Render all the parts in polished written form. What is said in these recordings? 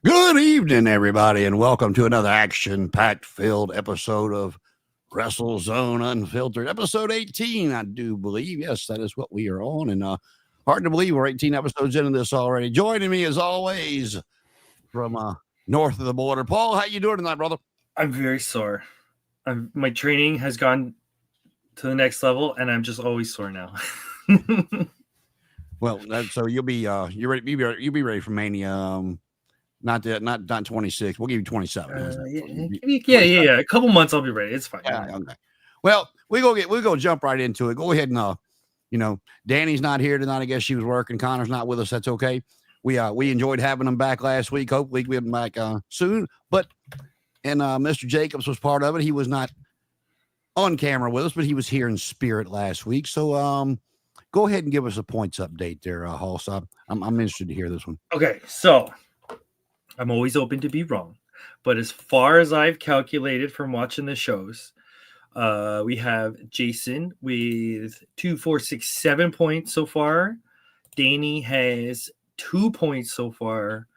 Good evening, everybody, and welcome to another action-packed filled episode of WrestleZone Unfiltered, episode 18, I do believe. Yes, that is what we are on, and hard to believe we're 18 episodes into this already. Joining me, as always, from north of the border, Paul, how you doing tonight, brother? I'm very sore. My training has gone to the next level, and I'm just always sore now. Well, so you'll be you'll be ready for Mania. Not 26. We'll give you 27. Yeah. A couple months, I'll be ready. It's fine. Yeah, okay. Well, we're gonna jump right into it. Go ahead and Danny's not here tonight. I guess she was working. Connor's not with us. That's okay. We enjoyed having him back last week. Hopefully we'll be back soon. But Mr. Jacobs was part of it. He was not on camera with us, but he was here in spirit last week. So go ahead and give us a points update there, Hall. So I'm interested to hear this one. Okay, so I'm always open to be wrong, but as far as I've calculated from watching the shows, we have Jason with 2, 4, 6, 7 points so far. Danny has 2 points so far.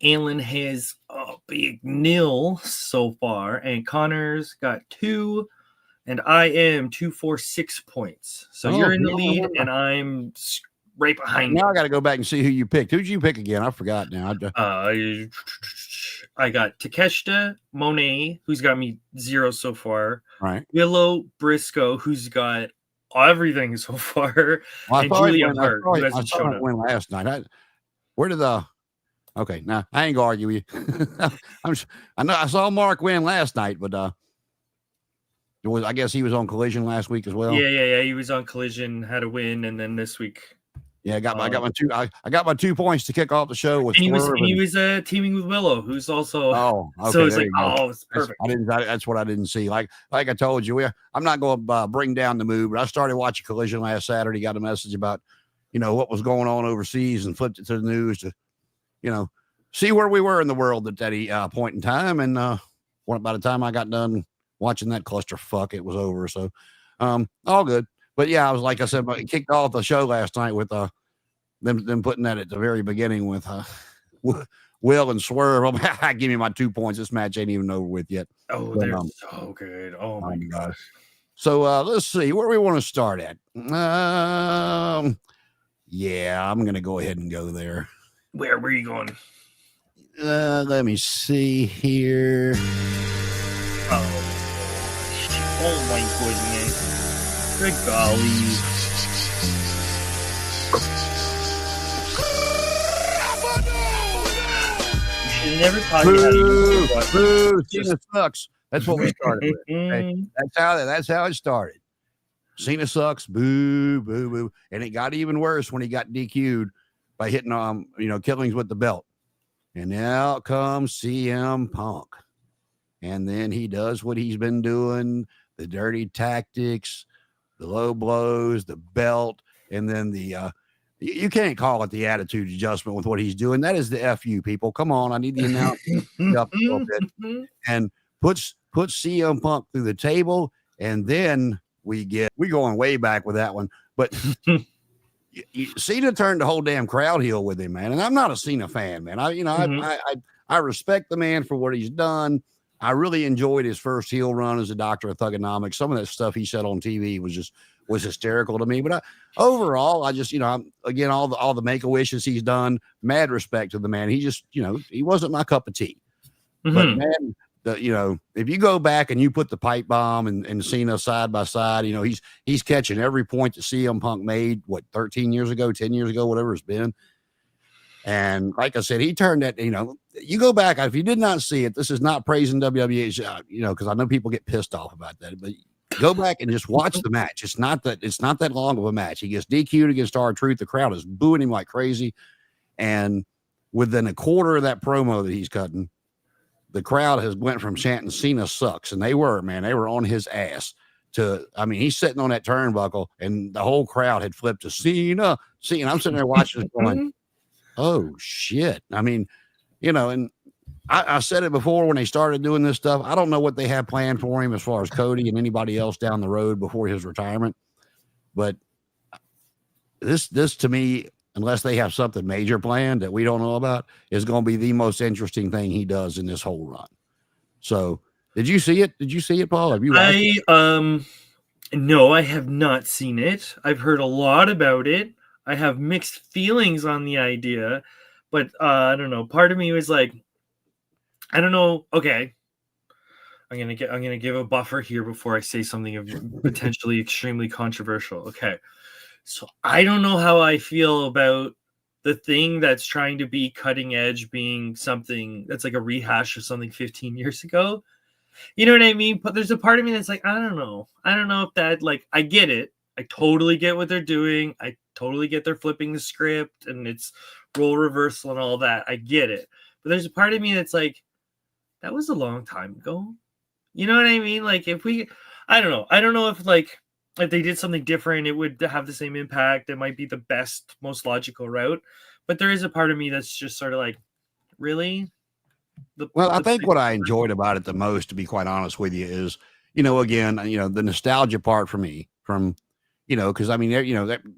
Alan has a big nil so far, and Connor's got 2, and I am 2, 4, 6 points. So you're in the lead, and I'm right behind you. Now I got to go back and see who you picked. Who'd you pick again? I forgot now. I got Takeshita Monet, who's got me 0 so far. Right. Willow Briscoe, who's got everything so far. Well, and Julia Hart, who hasn't shown up. Win last night. Okay, now I ain't gonna argue with you. I know I saw Mark win last night, but I guess he was on Collision last week as well. Yeah. He was on Collision, had a win, and then this week. Yeah, I got my 2 points to kick off the show with. And he was teaming with Willow, who's also. Oh, okay, so it's like, it's perfect. That's what I didn't see. Like I told you, I'm not going to bring down the mood, but I started watching Collision last Saturday. Got a message about, what was going on overseas, and flipped it to the news to, see where we were in the world at that point in time. And by the time I got done watching that clusterfuck, it was over. So, all good. But yeah, I was like I said, I kicked off the show last night with them putting that at the very beginning with Will and Swerve. Give me my 2 points. This match ain't even over with yet. Oh, they're so good. Oh my gosh. So let's see where we want to start at. Yeah, I'm gonna go ahead and go there. Where were you going? Let me see here. Oh my goodness. Good golly. You should have never talked about it. Cena sucks. That's what we started with. Okay? That's how it started. Cena sucks. Boo, boo, boo. And it got even worse when he got DQ'd by hitting Killings with the belt. And now comes CM Punk. And then he does what he's been doing, the dirty tactics, the low blows, the belt, and then you can't call it the attitude adjustment with what he's doing. That is the FU, people. Come on, I need to announce up a little bit. And puts CM Punk through the table, and then we're going way back with that one. But Cena turned the whole damn crowd heel with him, man. And I'm not a Cena fan, man. I respect the man for what he's done. I really enjoyed his first heel run as a Doctor of Thugonomics. Some of that stuff he said on TV was hysterical to me. But overall, I just, again, all the Make-A-Wishes he's done, mad respect to the man. He just, he wasn't my cup of tea. Mm-hmm. But man, if you go back and you put the pipe bomb and Cena side by side, he's catching every point that CM Punk made, 13 years ago, 10 years ago, whatever it's been. And like I said, he turned that, you go back, if you did not see it, this is not praising WWE, because I know people get pissed off about that, but go back and just watch the match. It's not that long of a match. He gets DQ'd against R-Truth. The crowd is booing him like crazy. And within a quarter of that promo that he's cutting, the crowd has went from chanting Cena sucks. And they were on his ass he's sitting on that turnbuckle and the whole crowd had flipped to Cena. And I'm sitting there watching it going, oh shit. And I said it before when they started doing this stuff. I don't know what they have planned for him as far as Cody and anybody else down the road before his retirement. But this to me, unless they have something major planned that we don't know about, is going to be the most interesting thing he does in this whole run. So, did you see it? Did you see it, Paul? Have you watched it? No, I have not seen it. I've heard a lot about it. I have mixed feelings on the idea, but I don't know. Part of me was like, I don't know. Okay, I'm gonna give a buffer here before I say something potentially extremely controversial. Okay, so I don't know how I feel about the thing that's trying to be cutting edge being something that's like a rehash of something 15 years ago. You know what I mean? But there's a part of me that's like, I don't know. I don't know if that, like, I get it. I totally get what they're doing. I totally get they're flipping the script and it's role reversal and all that. I get it. But there's a part of me that's like, that was a long time ago. You know what I mean? Like, I don't know. I don't know if, like, if they did something different, it would have the same impact. It might be the best, most logical route. But there is a part of me that's just sort of like, really? Well, I think what I enjoyed about it the most, to be quite honest with you, is, again, the nostalgia part for me from, because I mean,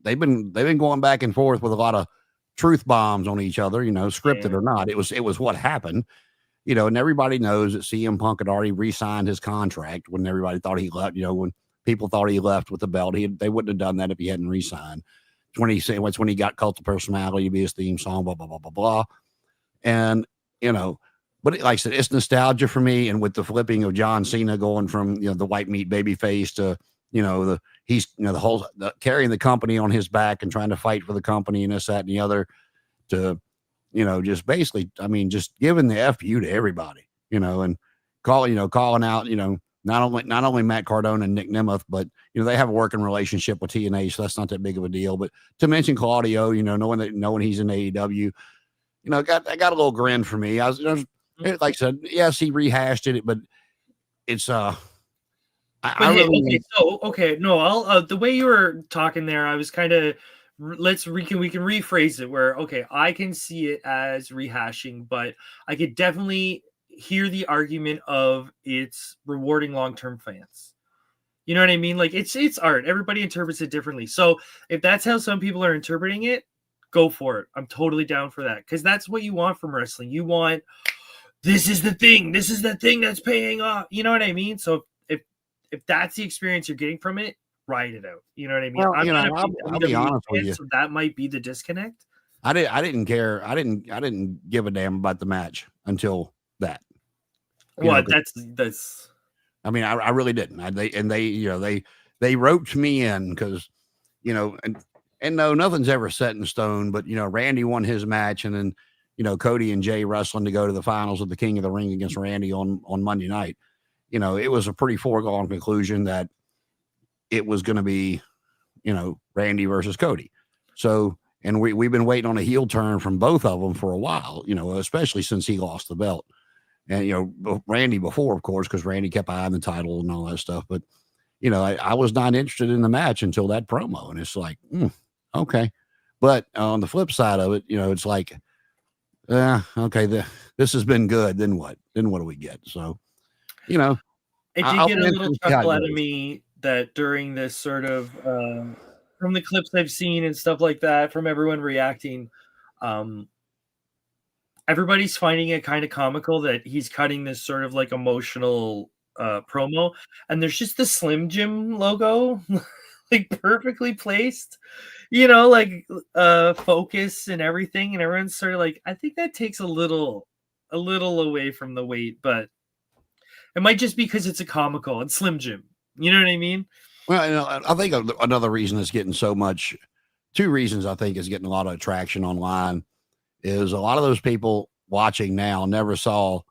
they've been going back and forth with a lot of truth bombs on each other, scripted or not. It was what happened, and everybody knows that CM Punk had already re-signed his contract when everybody thought he left, when people thought he left with the belt. They wouldn't have done that if he hadn't re-signed. It's when he got Cult of Personality to be his theme song, blah, blah, blah, blah, blah. And, but like I said, it's nostalgia for me. And with the flipping of John Cena going from, the white meat baby face to, carrying the company on his back and trying to fight for the company and this, that, and the other, to, just basically, I mean, just giving the FU to everybody, and calling out, not only Matt Cardona and Nick Nemeth, but, they have a working relationship with TNA, so that's not that big of a deal. But to mention Claudio, knowing he's in AEW, I got a little grin for me. Like I said, yes, he rehashed it, but it's no, the way you were talking there, I was kind of we can rephrase it where, okay, I can see it as rehashing, but I could definitely hear the argument of it's rewarding long-term fans. You know what I mean? Like, it's art. Everybody interprets it differently. So if that's how some people are interpreting it, go for it. I'm totally down for that, because that's what you want from wrestling. You want, this is the thing that's paying off. You know what I mean? So if that's the experience you're getting from it, ride it out. You know what I mean? Well, I'll be honest with you. So that might be the disconnect. I didn't care. I didn't give a damn about the match until that. Well, that's. I mean, I really didn't. They roped me in because, and no, nothing's ever set in stone. But Randy won his match, and then Cody and Jay wrestling to go to the finals of the King of the Ring against Randy on Monday night. It was a pretty foregone conclusion that it was going to be, Randy versus Cody. So, and we've been waiting on a heel turn from both of them for a while, especially since he lost the belt. And, Randy before, of course, because Randy kept eyeing the title and all that stuff. But, I was not interested in the match until that promo. And it's like, okay. But on the flip side of it, it's like, okay, this has been good. Then what? Then what do we get? So, it did get a little chuckle out of me that during this sort of, from the clips I've seen and stuff like that, from everyone reacting, everybody's finding it kind of comical that he's cutting this sort of like emotional promo, and there's just the Slim Jim logo like perfectly placed, like focus and everything, and everyone's sort of like, I think that takes a little away from the weight, but it might just be because it's a comical and Slim Jim. You know what I mean? Well, I think another reason it's getting two reasons I think is getting a lot of traction online is a lot of those people watching now never saw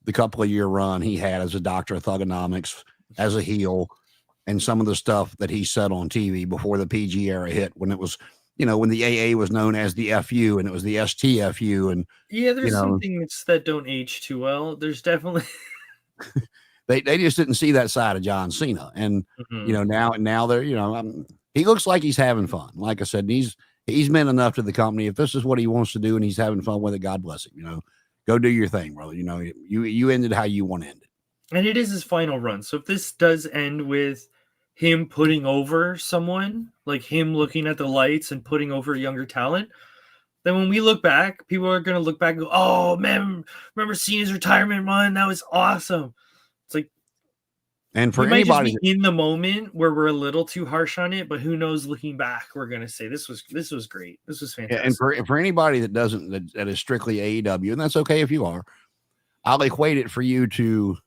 the couple of year run he had as a doctor of thugonomics, as a heel, and some of the stuff that he said on TV before the PG era hit, when it was, when the AA was known as the FU and it was the STFU. And there's some things that don't age too well. There's definitely they just didn't see that side of John Cena. And, now they're, he looks like he's having fun. Like I said, he's meant enough to the company. If this is what he wants to do and he's having fun with it, God bless him. Go do your thing, brother. You ended how you want to end it. And it is his final run. So if this does end with him putting over someone, like him looking at the lights and putting over younger talent, then when we look back, people are gonna look back and go, "Oh man, remember Cena's retirement run? That was awesome." It's like, and for we might just anybody be in the moment where we're a little too harsh on it, but who knows? Looking back, we're gonna say this was great. This was fantastic. and for anybody that doesn't that is strictly AEW, and that's okay if you are, I'll equate it for you to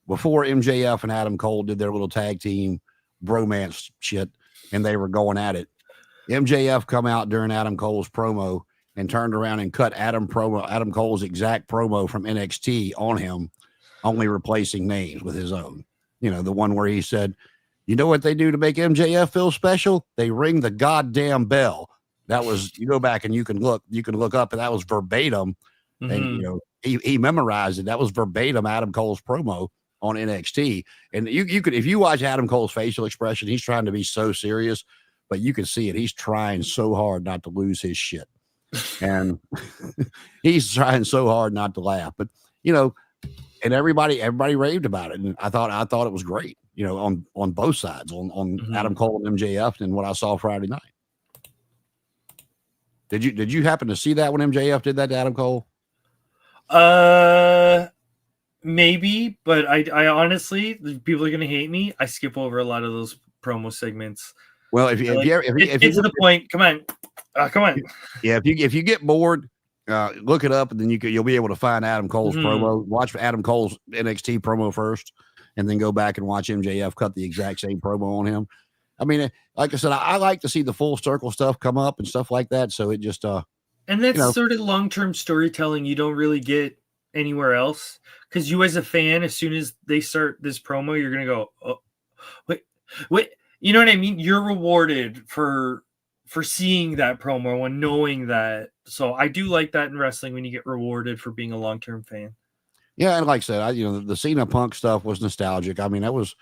before MJF and Adam Cole did their little tag team bromance shit, and they were going at it. MJF come out during Adam Cole's promo and turned around and cut Adam Cole's exact promo from NXT on him, only replacing names with his own. You know, the one where he said, "You know what they do to make MJF feel special? They ring the goddamn bell." That was, you go back and you can look up, and that was verbatim. And you know, he memorized it. That was verbatim Adam Cole's promo on NXT. And you could, if you watch Adam Cole's facial expression, he's trying to be so serious, but you can see it. He's trying so hard not to lose his shit. And he's trying so hard not to laugh. But you know, and everybody raved about it. And I thought it was great, you know, on both sides, on Adam Cole and MJF, and what I saw Friday night. Did you happen to see that when MJF did that to Adam Cole? Maybe, but I honestly, people are gonna hate me. I skip over a lot of those promo segments. Well, if you get to the point, come on. Yeah, if you get bored, look it up, and then you'll be able to find Adam Cole's promo. Watch Adam Cole's NXT promo first, and then go back and watch MJF cut the exact same promo on him. I mean, like I said, I like to see the full circle stuff come up and stuff like that. So it just and that's sort of long-term storytelling you don't really get anywhere else, because you as a fan, as soon as they start this promo, you're gonna go, "Oh, wait," you know what I mean? You're rewarded for seeing that promo and knowing that. So I do like that in wrestling, when you get rewarded for being a long-term fan. Yeah, and like I said, the Cena Punk stuff was nostalgic. I mean, that was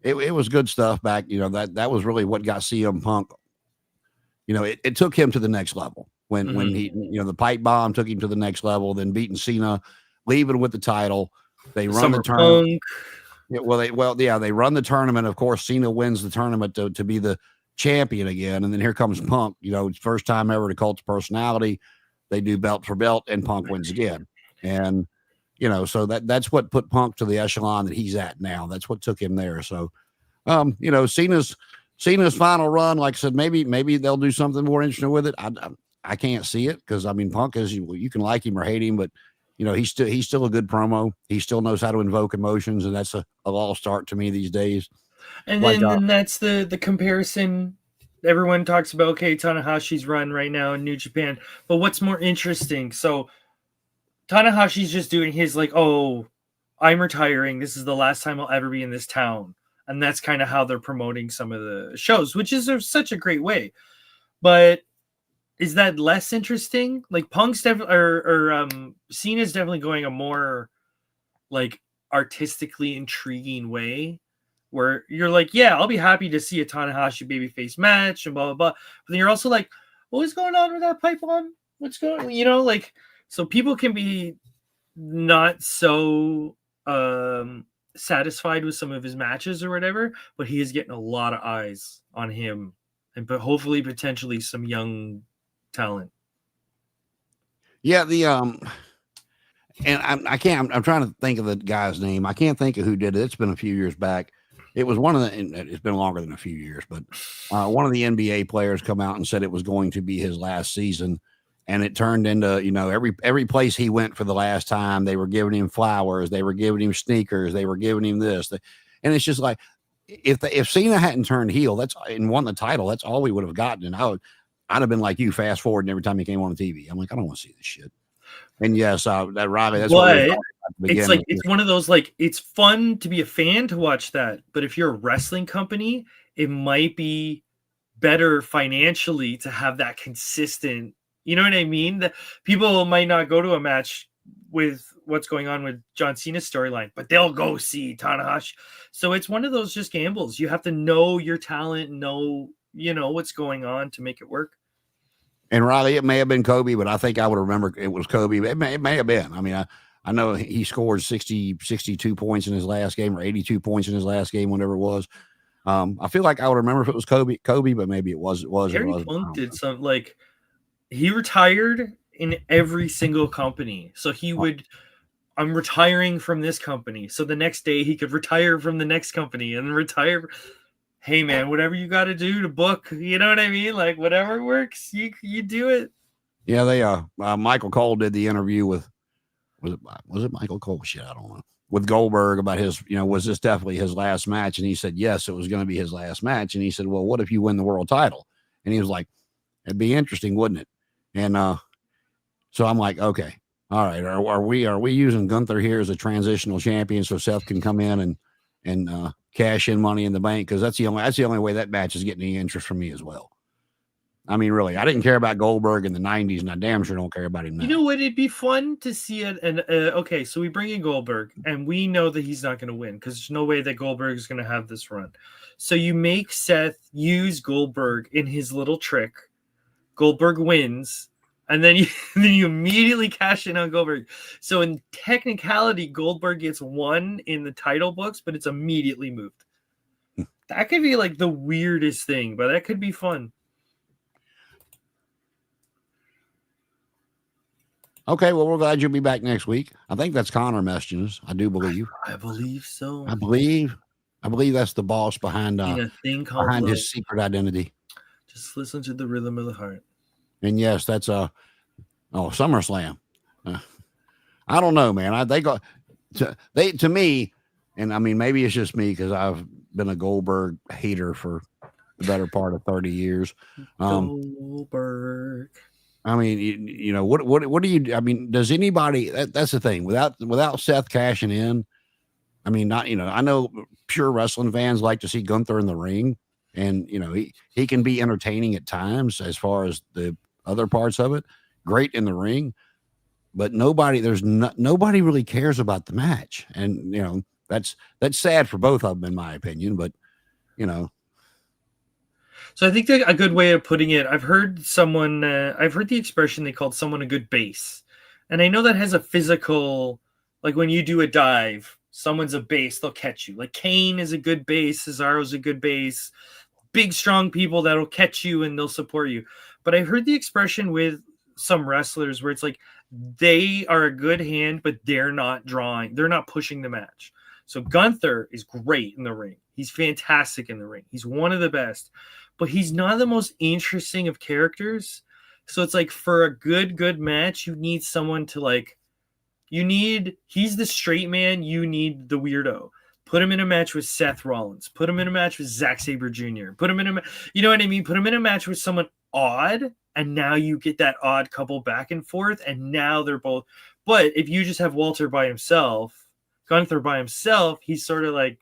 it was good stuff back. You know, that was really what got CM Punk. You know, it took him to the next level when he, you know, the pipe bomb took him to the next level. Then beating Cena, leaving with the title. They run the tournament. Yeah, they run the tournament. Of course, Cena wins the tournament to be the champion again, and then here comes Punk. You know, first time ever to Cult of Personality. They do belt for belt, and Punk wins again. And you know, so that's what put Punk to the echelon that he's at now. That's what took him there. So, you know, Cena's final run, like I said, maybe they'll do something more interesting with it. I can't see it, because I mean, Punk is, you can like him or hate him, but you know, he's still a good promo. He still knows how to invoke emotions, and that's a lost art to me these days. And then that's the comparison everyone talks about. Okay, Tanahashi's run right now in New Japan, but what's more interesting? So Tanahashi's just doing his like, "Oh, I'm retiring. This is the last time I'll ever be in this town," and that's kind of how they're promoting some of the shows, which is such a great way. But is that less interesting? Like Punk's definitely, or Cena's definitely going a more like artistically intriguing way, where you're like, yeah, I'll be happy to see a Tanahashi babyface match and blah blah blah. But then you're also like, what's going on with that pipe bomb? What's going, you know, like, so people can be not so satisfied with some of his matches or whatever, but he is getting a lot of eyes on him, and but hopefully potentially some young talent. Yeah, and I'm trying to think of the guy's name. I can't think of who did it. It's been a few years back. It was it's been longer than a few years, but one of the NBA players come out and said it was going to be his last season, and it turned into, you know, every place he went for the last time, they were giving him flowers, they were giving him sneakers, they were giving him this, and it's just like, if Cena hadn't turned heel, and won the title, that's all we would have gotten. And I'd have been like you, fast forwarding every time he came on the TV. I'm like, I don't want to see this shit. And yes, that Riley, that's what it's like. It's one of those, like, it's fun to be a fan to watch that, but if you're a wrestling company, it might be better financially to have that consistent. You know what I mean? That people might not go to a match with what's going on with John Cena's storyline, but they'll go see Tanahashi. So it's one of those just gambles. You have to know your talent, know, you know, what's going on to make it work. And Riley, it may have been Kobe, but I think I would remember it was Kobe. It may have been. I mean, I know he scored 62 points in his last game, or 82 points in his last game, whatever it was. I feel like I would remember if it was Kobe, but maybe it was. Gary Funk did something like he retired in every single company. So he would, I'm retiring from this company. So the next day he could retire from the next company and retire. Hey man, whatever you got to do to book, you know what I mean? Like whatever works, you do it. Yeah, they Michael Cole did the interview with was it Michael Cole? Shit, I don't know. With Goldberg about his, was this definitely his last match? And he said, yes, it was going to be his last match. And he said, well, what if you win the world title? And he was like, it'd be interesting, wouldn't it? And so I'm like, okay, all right. Are we using Gunther here as a transitional champion so Seth can come in and cash in Money in the Bank? Because that's the only way that match is getting any interest from me as well. I mean, really, I didn't care about Goldberg in the 90s, and I damn sure don't care about him now. You know what? It'd be fun to see it. And okay, so we bring in Goldberg, and we know that he's not going to win because there's no way that Goldberg is going to have this run. So you make Seth use Goldberg in his little trick. Goldberg wins, and then you immediately cash in on Goldberg. So in technicality, Goldberg gets one in the title books, but it's immediately moved. That could be like the weirdest thing, but that could be fun. Okay, well, we're glad you'll be back next week. I think that's Connor messaging us. I do believe. I believe so. I believe that's the boss behind his secret identity. Just listen to the rhythm of the heart. And yes, that's SummerSlam. I don't know, man. To me, and I mean maybe it's just me because I've been a Goldberg hater for the better part of 30 years. Goldberg. I mean, what do you? I mean, does anybody? That's the thing. Without Seth cashing in, I mean, not I know pure wrestling fans like to see Gunther in the ring, and he can be entertaining at times as far as the other parts of it. Great in the ring, but nobody really cares about the match, and that's sad for both of them in my opinion. But So I think that a good way of putting it, I've heard the expression they called someone a good base. And I know that has a physical, like when you do a dive, someone's a base, they'll catch you. Like Kane is a good base, Cesaro's a good base, big, strong people that'll catch you and they'll support you. But I heard the expression with some wrestlers where it's like they are a good hand, but they're not pushing the match. So Gunther is great in the ring. He's fantastic in the ring. He's one of the best. But he's not the most interesting of characters. So it's like for a good match, you need someone to he's the straight man, you need the weirdo. Put him in a match with Seth Rollins. Put him in a match with Zack Sabre Jr. Put him in you know what I mean? Put him in a match with someone odd, and now you get that odd couple back and forth, and now they're both. But if you just have Gunther by himself, he's sort of like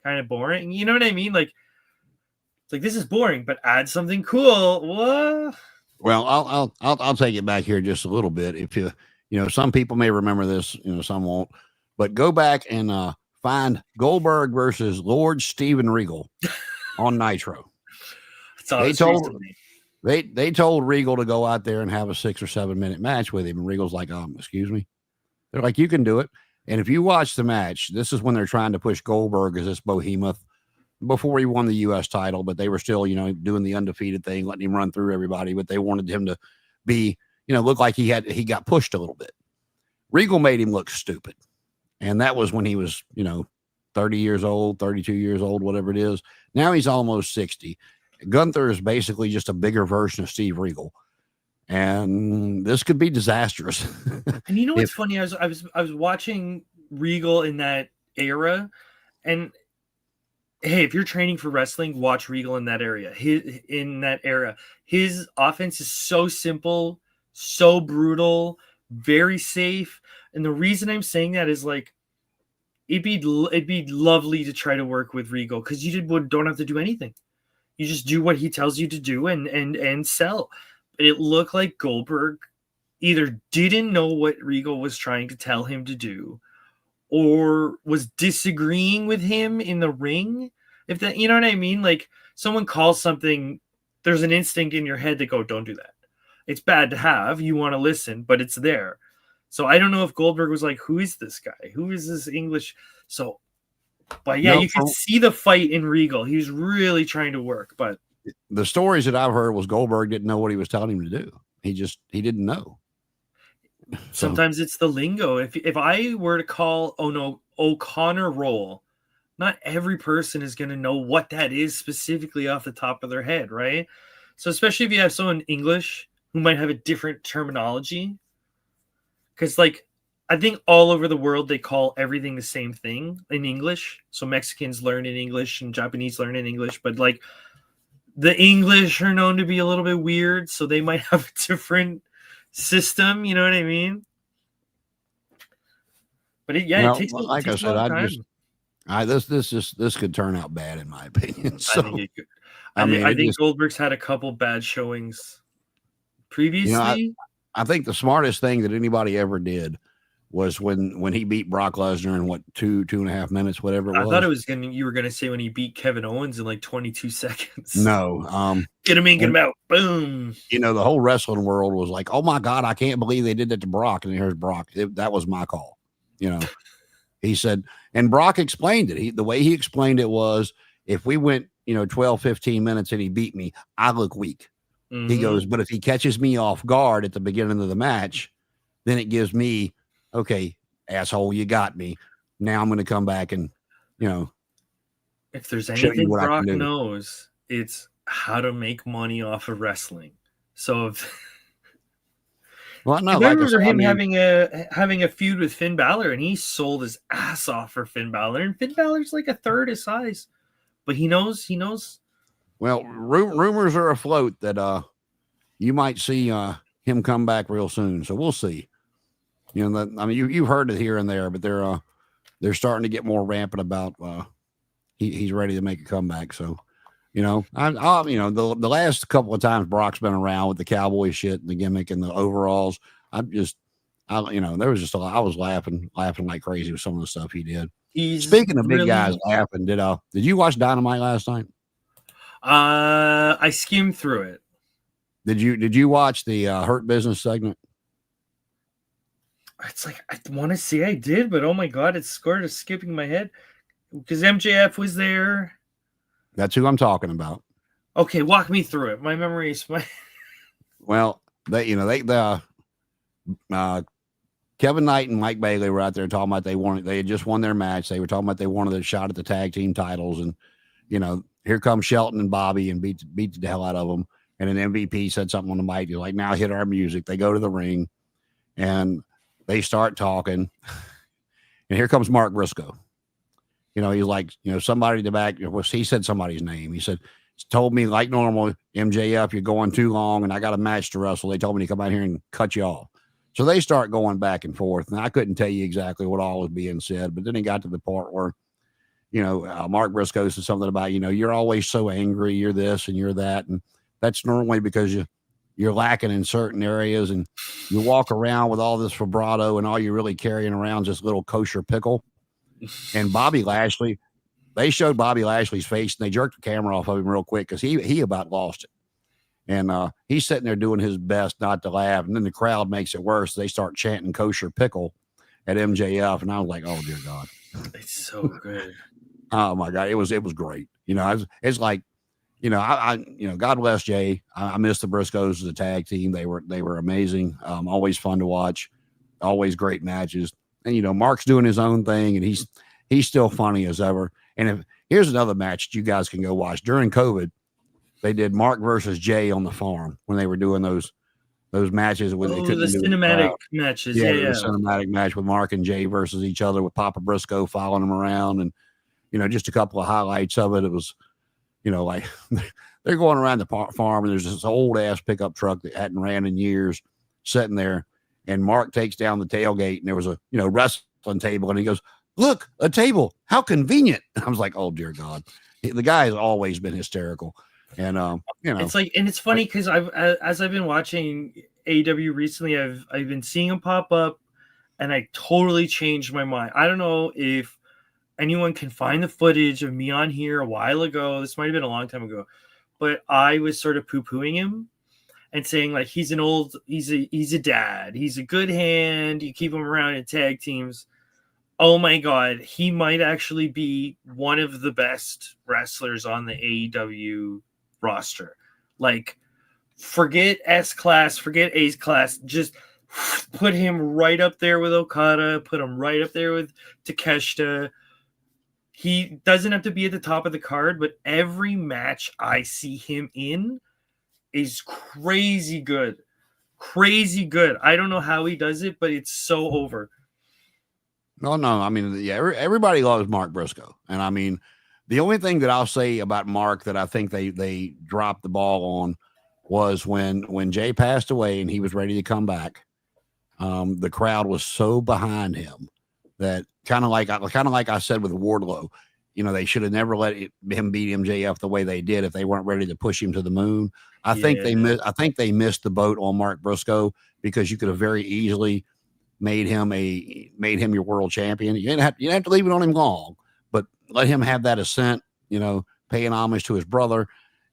kind of boring. You know what I mean? Like, it's like this is boring, but add something cool. What? Well, I'll take it back here just a little bit. If some people may remember this, some won't. But go back and find Goldberg versus Lord Steven Regal on Nitro. They told Regal to go out there and have a 6 or 7 minute match with him, and Regal's like, excuse me. They're like, you can do it. And if you watch the match, this is when they're trying to push Goldberg as this behemoth before he won the U.S. title, but they were still, doing the undefeated thing, letting him run through everybody, but they wanted him to be, look like he got pushed a little bit. Regal made him look stupid. And that was when he was, 30 years old, 32 years old, whatever it is. Now he's almost 60. Gunther is basically just a bigger version of Steve Regal. And this could be disastrous. And you know what's funny? I was watching Regal in that era, and hey, if you're training for wrestling, watch Regal in that area. His offense is so simple, so brutal, very safe. And the reason I'm saying that is like it'd be lovely to try to work with Regal because you don't have to do anything. You just do what he tells you to do and sell. But it looked like Goldberg either didn't know what Regal was trying to tell him to do, or was disagreeing with him in the ring. If that, you know what I mean? Like someone calls something, there's an instinct in your head that go, don't do that. It's bad to have. You want to listen, but it's there. So I don't know if Goldberg was like, who is this guy? Who is this English? So, but yeah, you can see the fight in Regal. He was really trying to work, but the stories that I've heard was Goldberg didn't know what he was telling him to do. He didn't know. Sometimes it's the lingo. If I were to call O'Connor roll, not every person is going to know what that is specifically off the top of their head, right? So especially if you have someone English who might have a different terminology, because like I think all over the world they call everything the same thing in English. So Mexicans learn in English and Japanese learn in English, but like the English are known to be a little bit weird, so they might have a different system. You know what I mean? But it takes like a I said, long time. this could turn out bad in my opinion. So I think it could. I think Goldberg's had a couple bad showings previously. I think the smartest thing that anybody ever did was when he beat Brock Lesnar in what 2.5 minutes, whatever it was. I thought you were gonna say when he beat Kevin Owens in like 22 seconds. No, get him in, get him out, boom. The whole wrestling world was like, oh my God, I can't believe they did that to Brock. And here's Brock. That was my call. He said, and Brock explained it. The way he explained it was, if we went 12, 15 minutes and he beat me, I look weak. Mm-hmm. He goes, but if he catches me off guard at the beginning of the match, then it gives me, okay, asshole, you got me. Now I'm going to come back and, if there's anything Brock knows, it's how to make money off of wrestling. So if well, no, I remember him having a feud with Finn Balor, and he sold his ass off for Finn Balor, and Finn Balor's like a third his size, but he knows. Well, rumors are afloat that you might see him come back real soon, so we'll see. You've heard it here and there, but they're starting to get more rampant about he's ready to make a comeback. So, the last couple of times Brock's been around with the cowboy shit and the gimmick and the overalls, there was just I was laughing like crazy with some of the stuff he did. Speaking of big guys laughing, did you watch Dynamite last night? I skimmed through it. Did you watch the Hurt Business segment? It's like I want to say I did, but oh my God, it's sort of skipping my head because MJF was there. That's who I'm talking about. Okay, walk me through it. My memory is Well, Kevin Knight and Mike Bailey were out there talking about they had just won their match. They were talking about they wanted a shot at the tag team titles, and here comes Shelton and Bobby and beat the hell out of them. And an MVP said something on the mic. You're like, now hit our music. They go to the ring, and they start talking, and here comes Mark Briscoe. He's like, somebody in the back. He said somebody's name. He said, told me like normal, MJF, you're going too long, and I got a match to wrestle. They told me to come out here and cut you off. So they start going back and forth, and I couldn't tell you exactly what all was being said, but then it got to the part where, Mark Briscoe said something about, you're always so angry, you're this and you're that, and that's normally because you're lacking in certain areas, and you walk around with all this vibrato, and all you're really carrying around is this little kosher pickle. And Bobby Lashley, they showed Bobby Lashley's face, and they jerked the camera off of him real quick because he about lost it. And he's sitting there doing his best not to laugh, and then the crowd makes it worse. They start chanting kosher pickle at MJF, and I was like, oh dear God, it's so good. Oh my God, it was great. It's like, God bless Jay. I miss the Briscoes as a tag team. They were amazing. Always fun to watch. Always great matches. And Mark's doing his own thing, and he's still funny as ever. And here's another match that you guys can go watch. During COVID, they did Mark versus Jay on the farm when they were doing those matches when they couldn't do the cinematic matches. Yeah. The cinematic match with Mark and Jay versus each other with Papa Briscoe following them around, and just a couple of highlights of it. It was, like they're going around the farm, and there's this old ass pickup truck that hadn't ran in years sitting there, and Mark takes down the tailgate, and there was a wrestling table, and he goes, "Look, a table! How convenient!" I was like, "Oh dear God!" The guy has always been hysterical, and it's like, and it's funny because as I've been watching AEW recently, I've been seeing him pop up, and I totally changed my mind. I don't know if anyone can find the footage of me on here a while ago. This might have been a long time ago, but I was sort of poo-pooing him and saying like he's a dad, he's a good hand, you keep him around in tag teams. Oh my God, he might actually be one of the best wrestlers on the AEW roster. Like Forget S class, forget A's class. Just put him right up there with Okada. Put him right up there with Takeshita. He doesn't have to be at the top of the card, but every match I see him in is crazy good. Crazy good. I don't know how he does it, but it's so over. No. I mean, yeah, everybody loves Mark Briscoe. And I mean, the only thing that I'll say about Mark that I think they dropped the ball on was when Jay passed away and he was ready to come back. The crowd was so behind him that kind of like I said with Wardlow, they should have never let him beat MJF the way they did if they weren't ready to push him to the moon. I think they missed the boat on Mark Briscoe because you could have very easily made him your world champion. You didn't have to leave it on him long, but let him have that ascent, paying homage to his brother.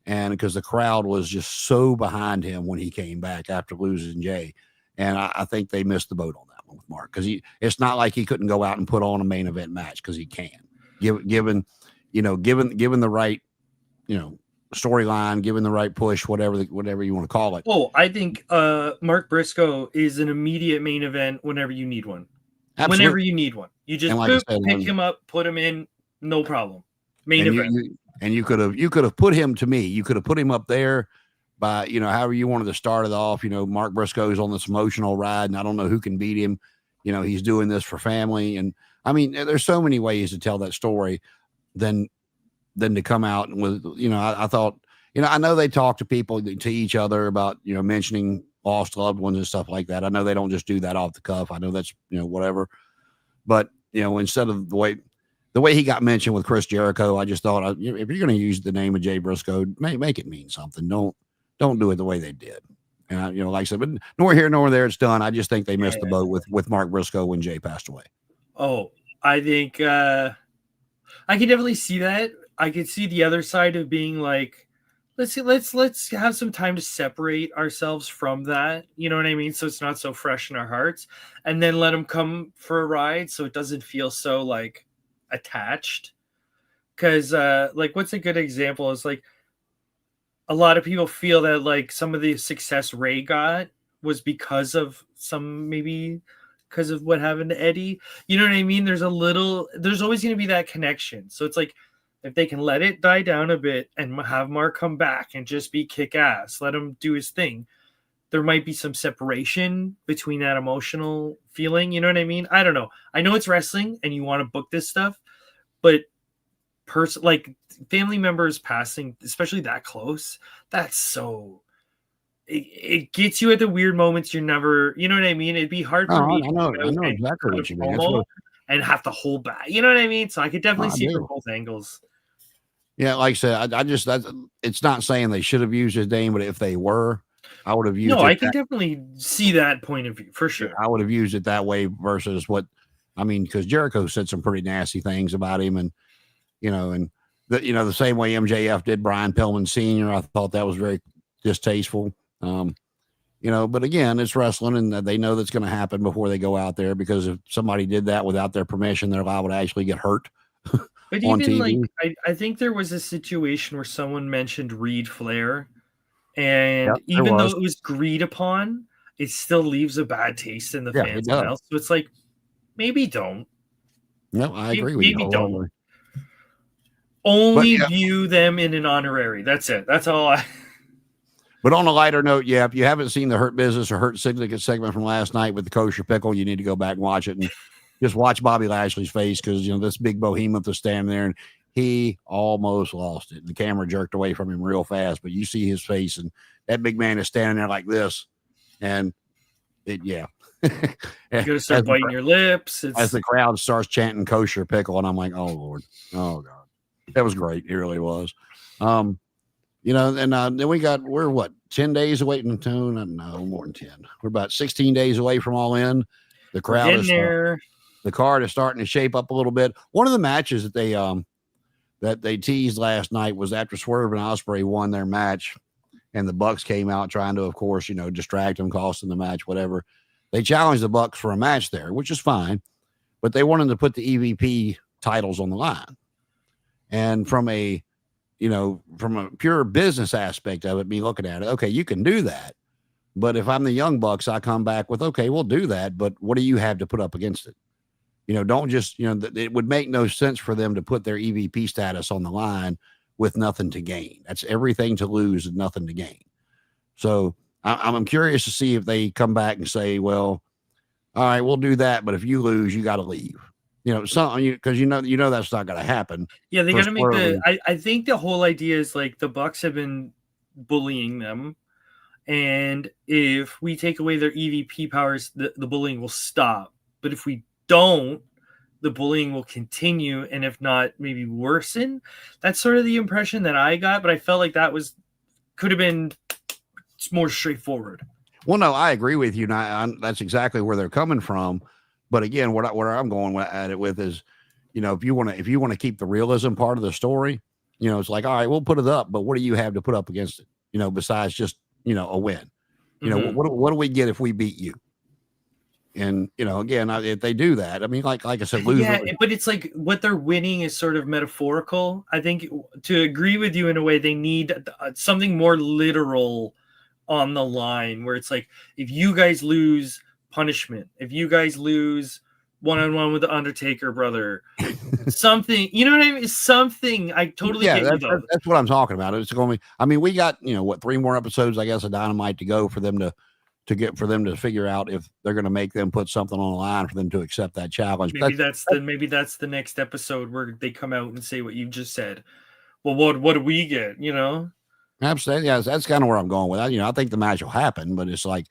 And because the crowd was just so behind him when he came back after losing Jay. And I think they missed the boat on that one with Mark because it's not like he couldn't go out and put on a main event match because he can. Given the right, storyline, given the right push, whatever you want to call it. Oh, I think Mark Briscoe is an immediate main event whenever you need one. Absolutely. Whenever you need one, you just pick him up, put him in, no problem. Main event. You could have put him to me. You could have put him up there by however you wanted to start it off. Mark Briscoe's on this emotional ride, and I don't know who can beat him. He's doing this for family, and I mean, there's so many ways to tell that story than to come out with. I thought, I know they talk to people, to each other about mentioning lost loved ones and stuff like that. I know they don't just do that off the cuff. I know that's whatever, but instead of the way he got mentioned with Chris Jericho, I just thought, if you're going to use the name of Jay Briscoe, make it mean something. Don't do it the way they did. And like I said, but nor here nor there, it's done. I just think they missed the boat with Mark Briscoe when Jay passed away. Oh, I think I can definitely see that. I could see the other side of being like, let's have some time to separate ourselves from that. You know what I mean? So it's not so fresh in our hearts, and then let them come for a ride, so it doesn't feel so like attached. Because what's a good example is like a lot of people feel that like some of the success Ray got was because of what happened to Eddie. You know what I mean? There's always going to be that connection. So it's like, if they can let it die down a bit and have Mark come back and just be kick-ass, let him do his thing, there might be some separation between that emotional feeling. You know what I mean? I don't know. I know it's wrestling and you want to book this stuff, but family members passing, especially that close, that's so it gets you at the weird moments you're never, you know what I mean? It'd be hard for me I know exactly what you mean. And have to hold back. You know what I mean? So I could definitely see from both angles. Yeah, like I said, it's not saying they should have used his name, but if they were, I would have used it. No, I can definitely see that point of view for sure. I would have used it that way versus because Jericho said some pretty nasty things about him, and the same way MJF did Brian Pillman Sr. I thought that was very distasteful. But again, it's wrestling, and they know that's going to happen before they go out there, because if somebody did that without their permission, they're liable to actually get hurt. But even I think there was a situation where someone mentioned Reed Flair, and even though it was agreed upon, it still leaves a bad taste in the fans' mouth. So it's like, maybe don't. No, I agree with you. Maybe don't. Only view them in an honorary. That's it. That's all I. But on a lighter note, if you haven't seen the Hurt Business or Hurt Syndicate segment from last night with the kosher pickle, you need to go back and watch it, and just watch Bobby Lashley's face, because this big behemoth was standing there and he almost lost it. And the camera jerked away from him real fast, but you see his face, and that big man is standing there like this, and you gotta start biting your lips as the crowd starts chanting kosher pickle, and I'm like, oh Lord, oh God, that was great. It really was. And then we're 10 days away from no more than 10. We're about 16 days away from All In. The crowd is there. The card is starting to shape up a little bit. One of the matches that they teased last night was after Swerve and Ospreay won their match, and the Bucks came out trying to, of course, distract them, costing the match, whatever. They challenged the Bucks for a match there, which is fine, but they wanted to put the EVP titles on the line. And from a from a pure business aspect of it, be looking at it. Okay, you can do that. But if I'm the Young Bucks, I come back with, okay, we'll do that. But what do you have to put up against it? Don't just, it would make no sense for them to put their EVP status on the line with nothing to gain. That's everything to lose and nothing to gain. So I'm curious to see if they come back and say, well, all right, we'll do that. But if you lose, you got to leave. Something, because that's not going to happen. Yeah, they got to make I think the whole idea is like the Bucks have been bullying them, and if we take away their EVP powers, the bullying will stop. But if we don't, the bullying will continue, and if not, maybe worsen. That's sort of the impression that I got, but I felt like that could have been more straightforward. Well, no, I agree with you. That's exactly where they're coming from. But again, what I'm going at it with is, if you want to keep the realism part of the story, it's like, all right, we'll put it up, but what do you have to put up against it? Besides just, a win. What do we get if we beat you? And again, if they do that, I mean, like I said, lose. Yeah, but it's like what they're winning is sort of metaphorical. I think to agree with you in a way, they need something more literal on the line, where it's like, if you guys lose, punishment. If you guys lose one-on-one with the Undertaker, brother, something, you know what I mean? Something. I totally get you though. That's what I'm talking about. It's going to be. I mean, we got 3 more episodes, I guess, of Dynamite to go for them to figure out if they're going to make them put something on the line for them to accept that challenge. Maybe that's the next episode where they come out and say what you just said. Well, what do we get? Absolutely. Yeah, that's kind of where I'm going with that. I think the match will happen, but it's like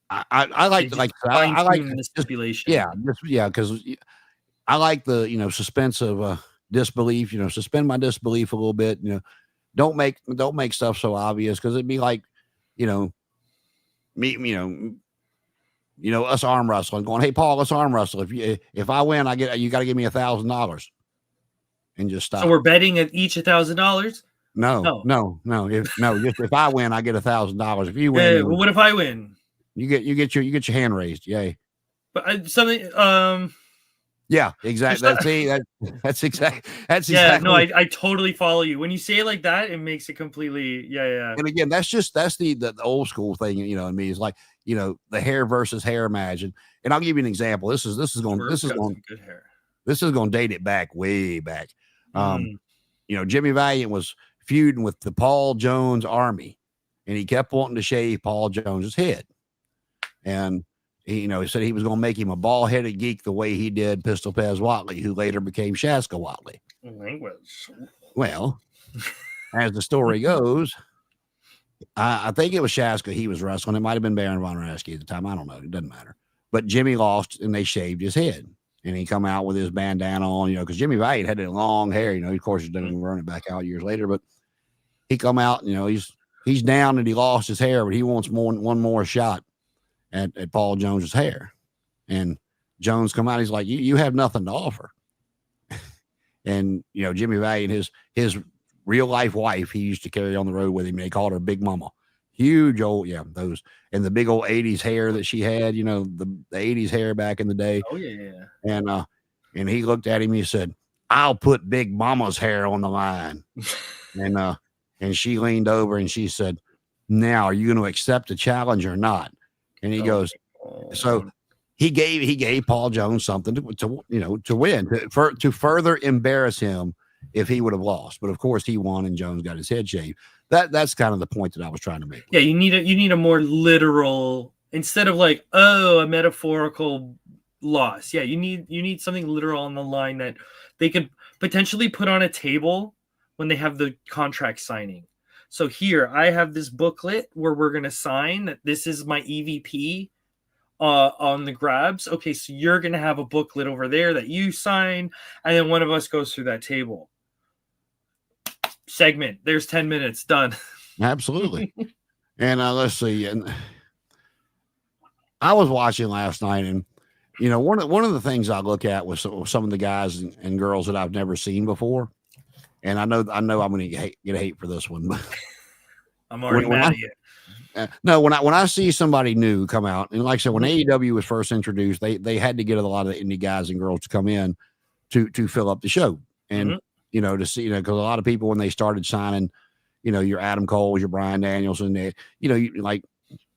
I like the stipulation. Yeah, because I like the suspense of disbelief. Suspend my disbelief a little bit. Don't make stuff so obvious, because it'd be like me, us arm wrestling, going, hey Paul, let's arm wrestle. If I win, you got to give me $1,000, and just stop. So we're betting at each $1,000. No. If I win, I get $1,000. If you win, what if I win? You get your hand raised. Yay. But something. Yeah, exactly. That's exactly. No, I totally follow you. When you say it like that, it makes it completely. Yeah. And again, that's the old school thing. In me is like the hair versus hair match, and I'll give you an example. This is going good hair. This is going to date it back way back. Jimmy Valiant was feuding with the Paul Jones Army, and he kept wanting to shave Paul Jones's head. And he said he was going to make him a bald-headed geek the way he did Pistol Pez Watley, who later became Shaska Watley. Language. Well, as the story goes, I think it was Shaska he was wrestling. It might have been Baron Von Raschke at the time. I don't know. It doesn't matter. But Jimmy lost, and they shaved his head. And he come out with his bandana on, because Jimmy Valiant had that long hair. Of course, he didn't run it back out years later. But he come out, he's down and he lost his hair, but he wants one more shot at Paul Jones's hair. And Jones come out, he's like, you have nothing to offer. And Jimmy Valiant, his real life wife, he used to carry on the road with him. They called her Big Mama. Huge old, those, and the big old 80s hair that she had, the 80s hair back in the day. Oh yeah. And he looked at him, he said, I'll put Big Mama's hair on the line. and she leaned over and she said, now, are you going to accept the challenge or not? And he goes, so he gave Paul Jones something to win, to further embarrass him if he would have lost. But of course he won, and Jones got his head shaved. That's kind of the point that I was trying to make. Yeah, you need a more literal, instead of like, a metaphorical loss. Yeah, you need something literal on the line that they could potentially put on a table when they have the contract signing. So here, I have this booklet where we're going to sign that this is my EVP on the grabs. Okay, so you're going to have a booklet over there that you sign, and then one of us goes through that table. Segment. There's 10 minutes. Done. Absolutely. And let's see. And I was watching last night, and one of the things I look at was some of the guys and girls that I've never seen before. And I know I'm going to get hate for this one, but I'm already mad at you. No, when I see somebody new come out, and like I said, when AEW was first introduced, they had to get a lot of the indie guys and girls to come in to fill up the show. And to see, because a lot of people when they started signing, your Adam Cole's, your Bryan Danielson, like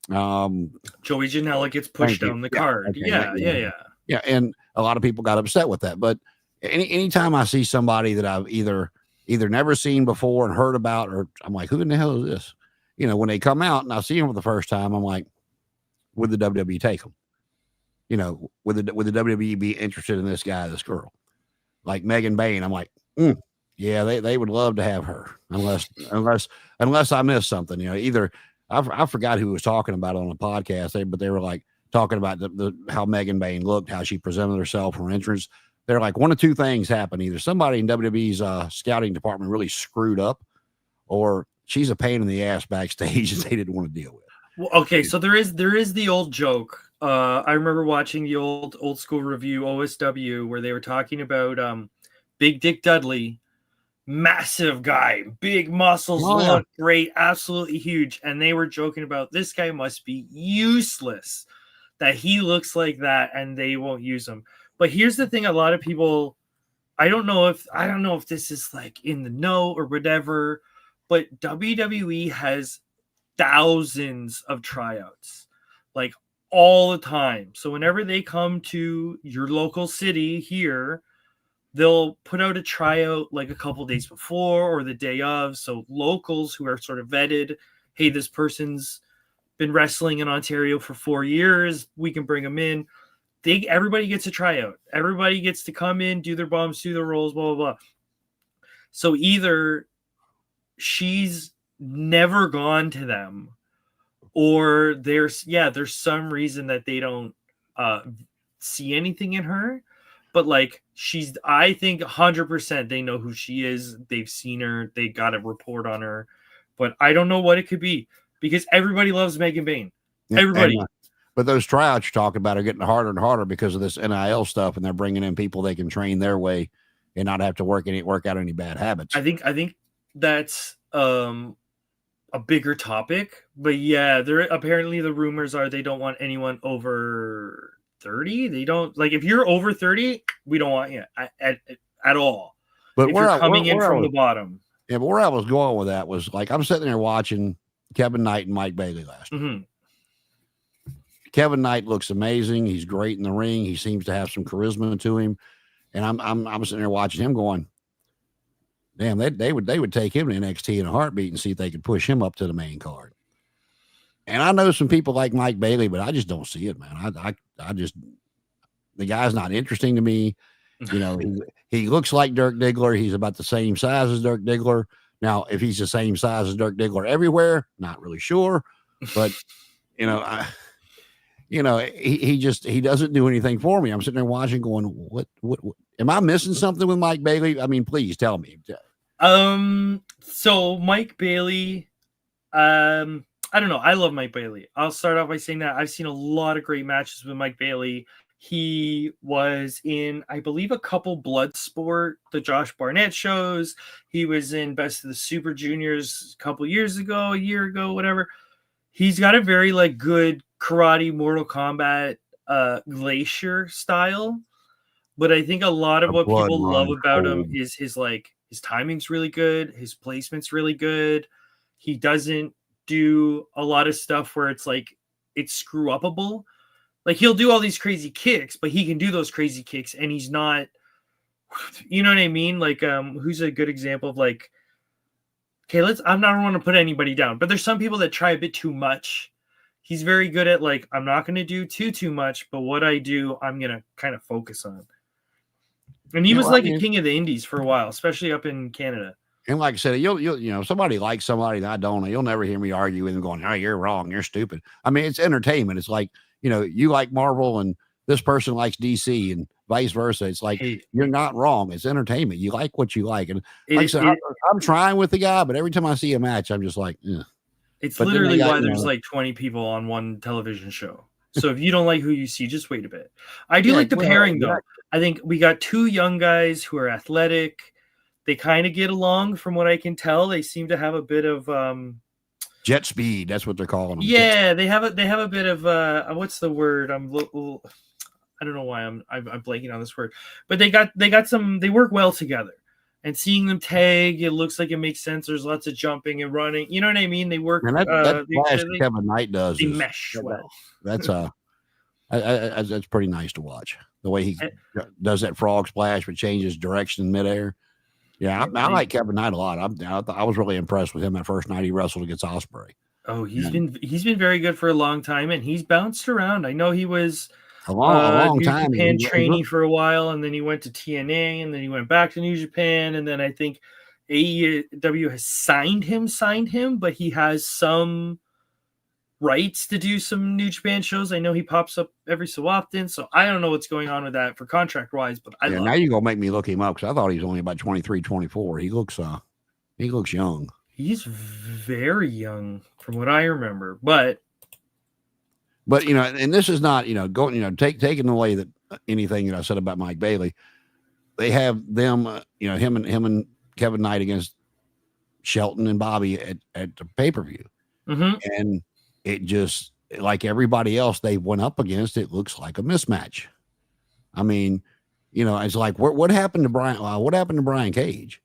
Joey Janela gets pushed down the card. Okay, yeah, and a lot of people got upset with that. But anytime I see somebody that I've either never seen before and heard about, or I'm like, who in the hell is this? When they come out and I see them for the first time, I'm like, would the WWE take them? Would the WWE be interested in this guy, this girl? Like Megan Bain, I'm like, yeah, they would love to have her, unless I missed something. Either I forgot who was talking about it on the podcast, but they were like talking about how Megan Bain looked, how she presented herself, her entrance. They're like, one of two things happened: either somebody in WWE's scouting department really screwed up, or she's a pain in the ass backstage that they didn't want to deal with. Well, okay, so there is the old joke. I remember watching the old school review OSW where they were talking about Big Dick Dudley, massive guy, big muscles, look great, absolutely huge, and they were joking about this guy must be useless that he looks like that and they won't use him. But here's the thing: a lot of people, I don't know if this is like in the know or whatever, but WWE has thousands of tryouts, like all the time. So whenever they come to your local city here, they'll put out a tryout like a couple days before or the day of. So locals who are sort of vetted, hey, this person's been wrestling in Ontario for 4 years, we can bring them in. Everybody gets a tryout. Everybody gets to come in, do their bumps, do their rolls, blah, blah, blah. So either she's never gone to them, or there's some reason that they don't see anything in her. But like I think 100% they know who she is. They've seen her. They got a report on her. But I don't know what it could be, because everybody loves Megan Bain. Everybody. But those tryouts you're talking about are getting harder and harder because of this NIL stuff, and they're bringing in people they can train their way and not have to work out any bad habits. I think that's a bigger topic. But yeah, apparently the rumors are they don't want anyone over 30. They don't, like, if you're over 30, we don't want you at all. But if you're coming in from the bottom. Yeah, but where I was going with that was, like, I'm sitting there watching Kevin Knight and Mike Bailey last night. Kevin Knight looks amazing. He's great in the ring. He seems to have some charisma to him. And I'm sitting there watching him going, damn, they would take him to NXT in a heartbeat and see if they could push him up to the main card. And I know some people like Mike Bailey, but I just don't see it, man. I just, the guy's not interesting to me. He looks like Dirk Diggler. He's about the same size as Dirk Diggler. Now, if he's the same size as Dirk Diggler everywhere, not really sure. But, he doesn't do anything for me. I'm sitting there watching going, what am I missing something with Mike Bailey? I mean, please tell me. So Mike Bailey, I don't know. I love Mike Bailey. I'll start off by saying that I've seen a lot of great matches with Mike Bailey. He was in, I believe, a couple Bloodsport, the Josh Barnett shows. He was in Best of the Super Juniors a couple years ago, a year ago, whatever. He's got a very good karate, Mortal Kombat, Glacier style. But I think a lot of what people love about him is his timing's really good. His placement's really good. He doesn't do a lot of stuff where it's screw upable. Like, he'll do all these crazy kicks, but he can do those crazy kicks, and he's not, you know what I mean? Like, who's a good example of okay, I don't want to put anybody down, but there's some people that try a bit too much. He's very good at I'm not going to do too much, but what I do, I'm going to kind of focus on. And he was a king of the indies for a while, especially up in Canada. And like I said, you'll somebody likes somebody that I don't, you'll never hear me argue with them going, oh, you're wrong, you're stupid. I mean, it's entertainment. It's like, you like Marvel and this person likes DC and vice versa. It's like, you're not wrong. It's entertainment. You like what you like. And like I said, I'm trying with the guy, but every time I see a match, I'm just like, eh. It's literally why there's 20 people on one television show. So if you don't like who you see, just wait a bit. I do like the pairing, though. I think we got two young guys who are athletic. They kind of get along from what I can tell. They seem to have a bit of jet speed. That's what they're calling them. Yeah, they have a bit of what's the word? I don't know why I'm blanking on this word. But they work well together. And seeing them tag, it looks like it makes sense. There's lots of jumping and running. You know what I mean? They work. And that flash that Kevin Knight does they is mesh well. That's that's pretty nice to watch. The way he does that frog splash, but changes direction in midair. Yeah, I like Kevin Knight a lot. I was really impressed with him that first night he wrestled against Ospreay. Oh, he's been very good for a long time, and he's bounced around. I know he was a long New time. Japan trainee for a while, and then he went to TNA, and then he went back to New Japan, and then I think AEW has signed him, but he has some rights to do some New Japan shows. I know he pops up every so often, so I don't know what's going on with that for contract wise, but now you're gonna make me look him up because I thought he was only about 23, 24. He looks young. He's very young from what I remember, but and this is not going taking away that anything that I said about Mike Bailey. They have them him and Kevin Knight against Shelton and Bobby at the pay-per-view, and it just, like everybody else they went up against, it looks like a mismatch. I mean, it's like what happened to Brian? What happened to Brian Cage?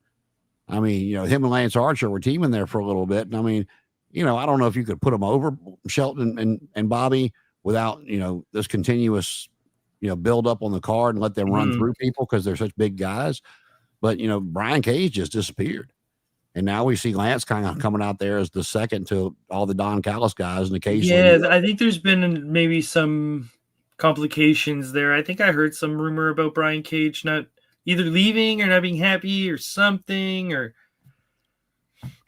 I mean, him and Lance Archer were teaming there for a little bit, and I mean, I don't know if you could put them over Shelton and Bobby without this continuous build up on the card and let them run through people because they're such big guys. But Brian Cage just disappeared. And now we see Lance kind of coming out there as the second to all the Don Callis guys and occasionally. Yeah, I think there's been maybe some complications there. I think I heard some rumor about Brian Cage not either leaving or not being happy or something, or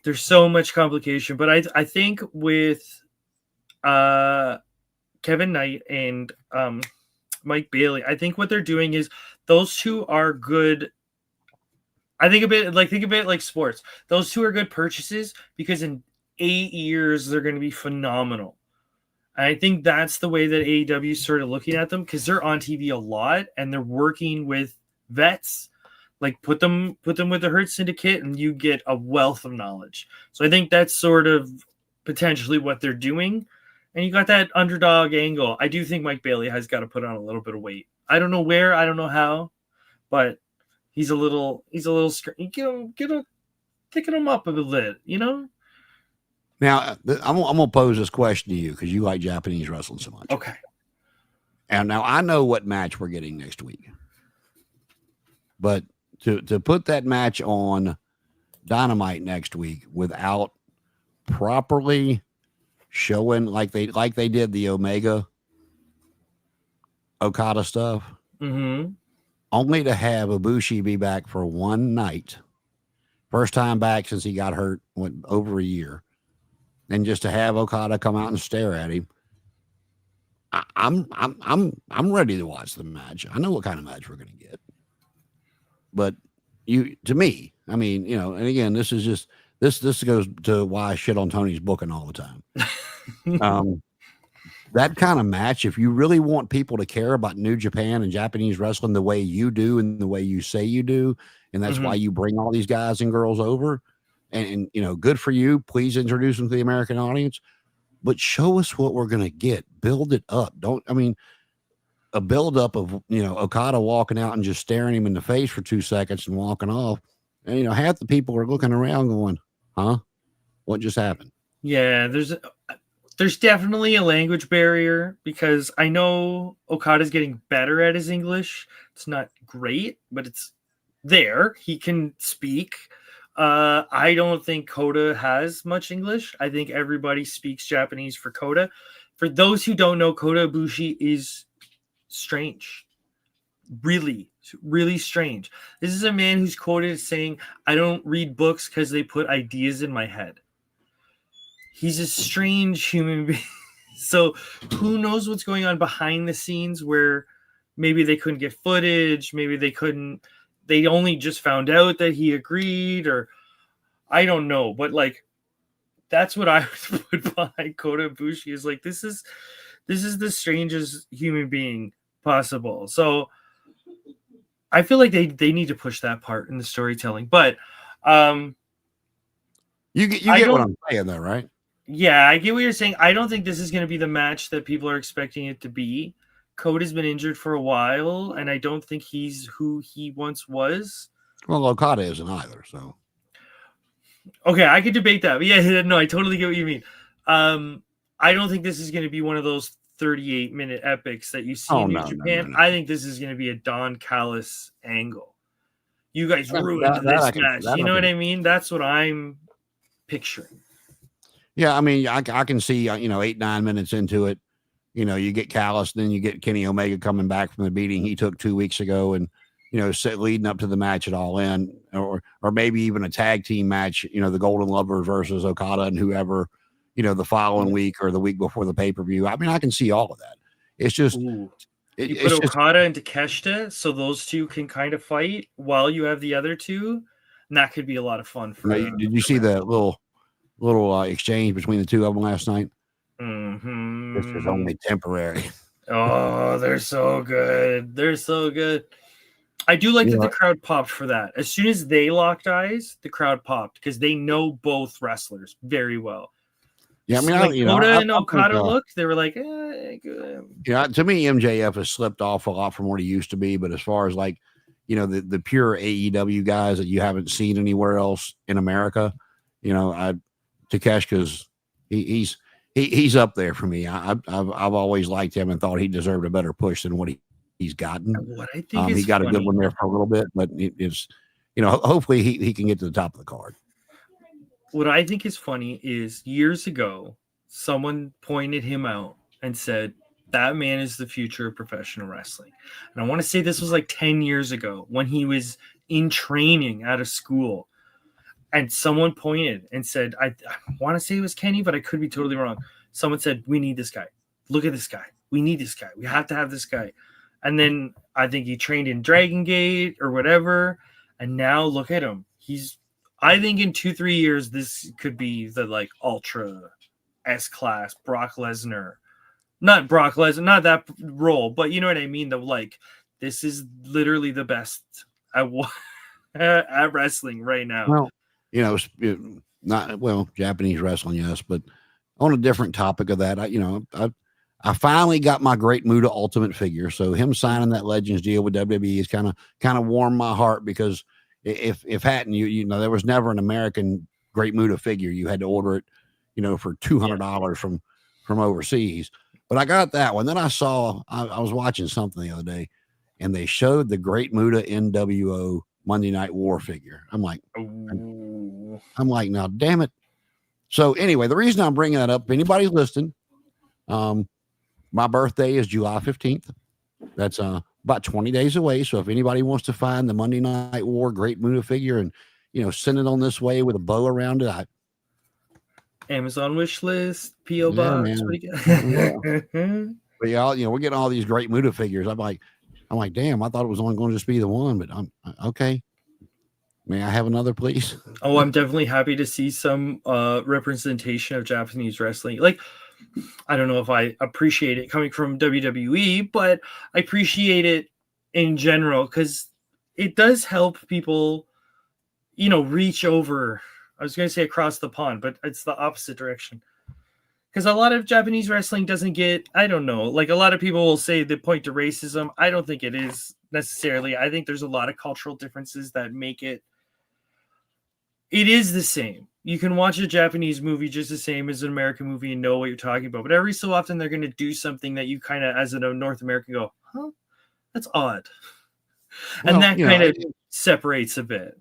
there's so much complication. But I think with Kevin Knight and Mike Bailey, I think what they're doing is those two are good. I think think a bit like sports. Those two are good purchases because in 8 years they're going to be phenomenal. And I think that's the way that AEW started looking at them because they're on TV a lot and they're working with vets. Like put them with the Hurt Syndicate and you get a wealth of knowledge. So I think that's sort of potentially what they're doing. And you got that underdog angle. I do think Mike Bailey has got to put on a little bit of weight. I don't know where, I don't know how, but he's a little thicken him up a bit, Now, I'm gonna pose this question to you because you like Japanese wrestling so much. Okay. And now I know what match we're getting next week, but to put that match on Dynamite next week without properly showing like they did the Omega Okada stuff, only to have Ibushi be back for one night, first time back since he got hurt, went over a year, and just to have Okada come out and stare at him, I'm ready to watch the match. I know what kind of match we're going to get, but to me, I mean, and again, this is just this goes to why I shit on Tony's booking all the time. That kind of match, if you really want people to care about New Japan and Japanese wrestling the way you do and the way you say you do, and that's why you bring all these guys and girls over, and good for you. Please introduce them to the American audience, but show us what we're going to get. Build it up. A build up of, Okada walking out and just staring him in the face for 2 seconds and walking off. And, half the people are looking around going, huh? What just happened? Yeah, there's definitely a language barrier because I know Okada's getting better at his English. It's not great, but it's there. He can speak. I don't think Kota has much English. I think everybody speaks Japanese for Kota. For those who don't know, Kota Ibushi is strange. Really, really strange. This is a man who's quoted as saying, "I don't read books because they put ideas in my head." He's a strange human being. So who knows what's going on behind the scenes where maybe they couldn't get footage. Maybe they only just found out that he agreed, or I don't know. But that's what I would put behind Kota Ibushi is this is the strangest human being possible. So I feel like they need to push that part in the storytelling. But you get what I'm saying though, right? Yeah, I get what you're saying. I don't think this is going to be the match that people are expecting it to be. Coda's been injured for a while, and I don't think he's who he once was. Well, Okada isn't either. So Okay, I could debate that. But yeah, no, I totally get what you mean. I don't think this is going to be one of those 38-minute epics that you see in New Japan. No. I think this is going to be a Don Callis angle. You guys ruined this match. You know what I mean? That's what I'm picturing. Yeah, I mean, I can see 8-9 minutes into it. You get Callis, then you get Kenny Omega coming back from the beating he took 2 weeks ago, and leading up to the match at All In, or maybe even a tag team match. The Golden Lovers versus Okada and whoever, the following week or the week before the pay-per-view. I mean, I can see all of that. It's just you put Okada and Takeshita, so those two can kind of fight while you have the other two, and that could be a lot of fun. Did you see the little exchange between the two of them last night? Mm-hmm. This is only temporary. Oh, they're so good. They're so good. I do like that the crowd popped for that. As soon as they locked eyes, the crowd popped because they know both wrestlers very well. Yeah, I mean, Oda and Okada looked. They were like, good. Yeah, to me, MJF has slipped off a lot from what he used to be. But as far as the pure AEW guys that you haven't seen anywhere else in America, Takeshita's he's up there for me. I've always liked him and thought he deserved a better push than what he's gotten. What I think is he got funny, a good one there for a little bit, but it's hopefully he can get to the top of the card. What I think is funny is years ago, someone pointed him out and said, that man is the future of professional wrestling. And I want to say this was like 10 years ago when he was in training out of school. And someone pointed and said, I want to say it was Kenny, but I could be totally wrong. Someone said, we need this guy. Look at this guy. We need this guy. We have to have this guy. And then I think he trained in Dragon Gate or whatever. And now look at him. I think in 2-3 years, this could be the ultra S-class Brock Lesnar. Not Brock Lesnar, not that role, but you know what I mean? This is literally the best at wrestling right now. Well, Japanese wrestling, yes, but on a different topic of that, I finally got my Great Muta Ultimate figure. So him signing that Legends deal with WWE is kind of warmed my heart, because if hadn't there was never an American Great Muta figure. You had to order it, for $200 from overseas. But I got that one. Then I was watching something the other day, and they showed the Great Muta NWO Monday Night War figure. I'm like, now, damn it. So anyway, the reason I'm bringing that up, if anybody's listening, my birthday is July 15th. That's about 20 days away. So if anybody wants to find the Monday Night War Great Muta figure and, send it on this way with a bow around it, Amazon wish list, P.O. box. But yeah, we're getting all these Great Muta figures. I'm like, damn, I thought it was only going to just be the one, but I'm okay. May I have another, please? Oh, I'm definitely happy to see some representation of Japanese wrestling. I don't know if I appreciate it coming from WWE, but I appreciate it in general because it does help people, reach over. I was going to say across the pond, but it's the opposite direction. Because a lot of Japanese wrestling doesn't get, I don't know, a lot of people will say they point to racism. I don't think it is necessarily. I think there's a lot of cultural differences that make it is the same. You can watch a Japanese movie just the same as an American movie and know what you're talking about. But every so often they're going to do something that you kind of, as a North American, go, huh? That's odd. Well, and that kind of separates a bit.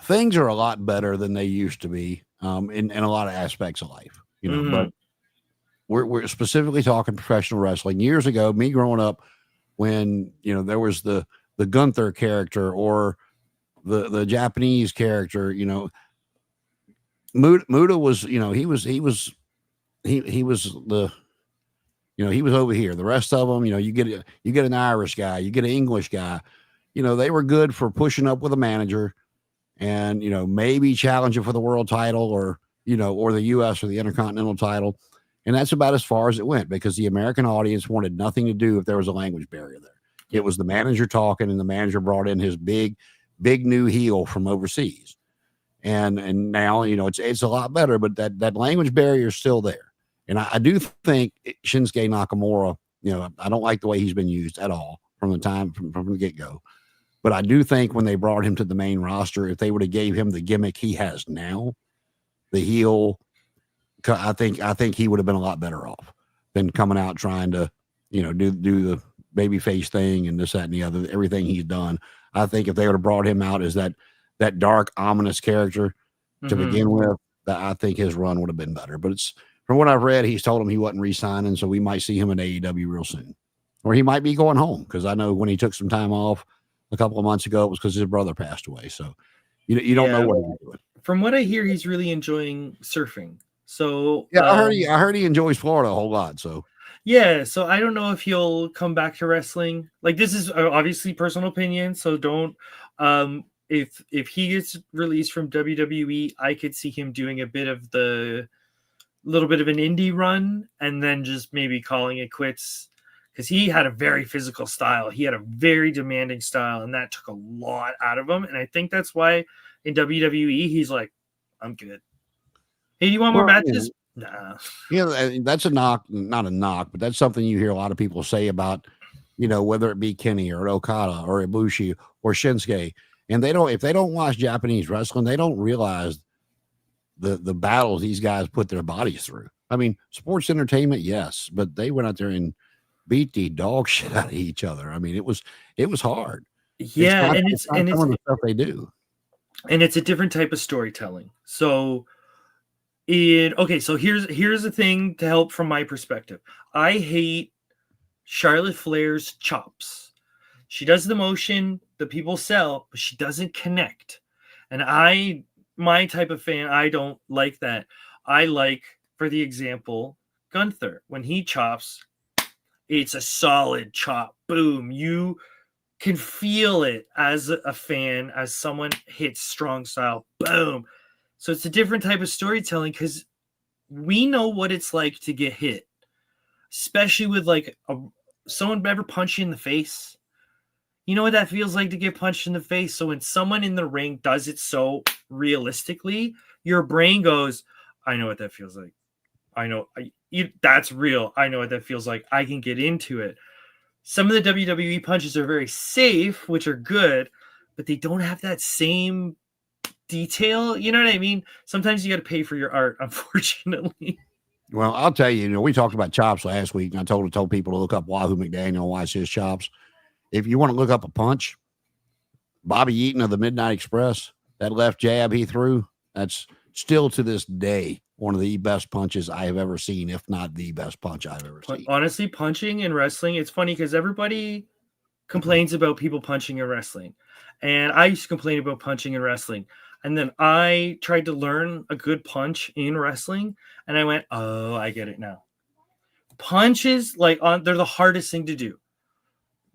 Things are a lot better than they used to be in a lot of aspects of life, but we're specifically talking professional wrestling. Years ago, me growing up, when, there was the Gunther character or the Japanese character, Muta was, he was over here. The rest of them, you get an Irish guy, you get an English guy, they were good for pushing up with a manager and, maybe challenging for the world title or the US or the Intercontinental title. And that's about as far as it went, because the American audience wanted nothing to do if there was a language barrier there. It was the manager talking, and the manager brought in his big new heel from overseas. And now, it's a lot better, but that language barrier is still there. And I do think Shinsuke Nakamura, I don't like the way he's been used at all from the get-go. But I do think when they brought him to the main roster, if they would have gave him the gimmick he has now, the heel, I think he would have been a lot better off than coming out trying to, do the babyface thing and this, that, and the other, everything he's done. I think if they would have brought him out as that dark, ominous character to begin with, that I think his run would have been better. But it's from what I've read, he's told him he wasn't re-signing, so we might see him in AEW real soon, or he might be going home, because I know when he took some time off a couple of months ago, it was because his brother passed away. So you don't know what he's doing. From what I hear, he's really enjoying surfing. So yeah, I heard he enjoys Florida a whole lot. So yeah, so I don't know if he'll come back to wrestling. Like, this is obviously personal opinion, so don't. If he gets released from WWE, I could see him doing a little bit of an indie run, and then just maybe calling it quits, because he had a very physical style. He had a very demanding style, and that took a lot out of him. And I think that's why in WWE he's like, I'm good. Hey, do you want more matches? Nah. Yeah, that's a knock, not a knock, but that's something you hear a lot of people say about, whether it be Kenny or Okada or Ibushi or Shinsuke. And if they don't watch Japanese wrestling, they don't realize the battles these guys put their bodies through. I mean, sports entertainment, yes, but they went out there and beat the dog shit out of each other. I mean, it was hard. Yeah, it's some of the stuff they do. And it's a different type of storytelling. So so here's the thing to help from my perspective. I hate Charlotte Flair's chops. She does the motion that people sell, but she doesn't connect. And my type of fan, I don't like that. I like, for the example, Gunther. When he chops, it's a solid chop. Boom. You can feel it as a fan, as someone hits strong style. Boom. So it's a different type of storytelling, because we know what it's like to get hit, especially with like someone ever punch you in the face. You know what that feels like to get punched in the face. So when someone in the ring does it so realistically, your brain goes, I know what that feels like. I know that's real. I know what that feels like. I can get into it. Some of the WWE punches are very safe, which are good, but they don't have that same detail. You know what I mean? Sometimes you got to pay for your art, unfortunately. Well, I'll tell you, we talked about chops last week, and I told people to look up Wahoo McDaniel, watch his chops. If you want to look up a punch, Bobby Eaton of the Midnight Express, that left jab he threw, that's still to this day one of the best punches I have ever seen, if not the best punch I've ever seen. Honestly, punching in wrestling, it's funny because everybody complains about people punching in wrestling. And I used to complain about punching in wrestling. And then I tried to learn a good punch in wrestling, and I went, oh, I get it now. Punches, they're the hardest thing to do.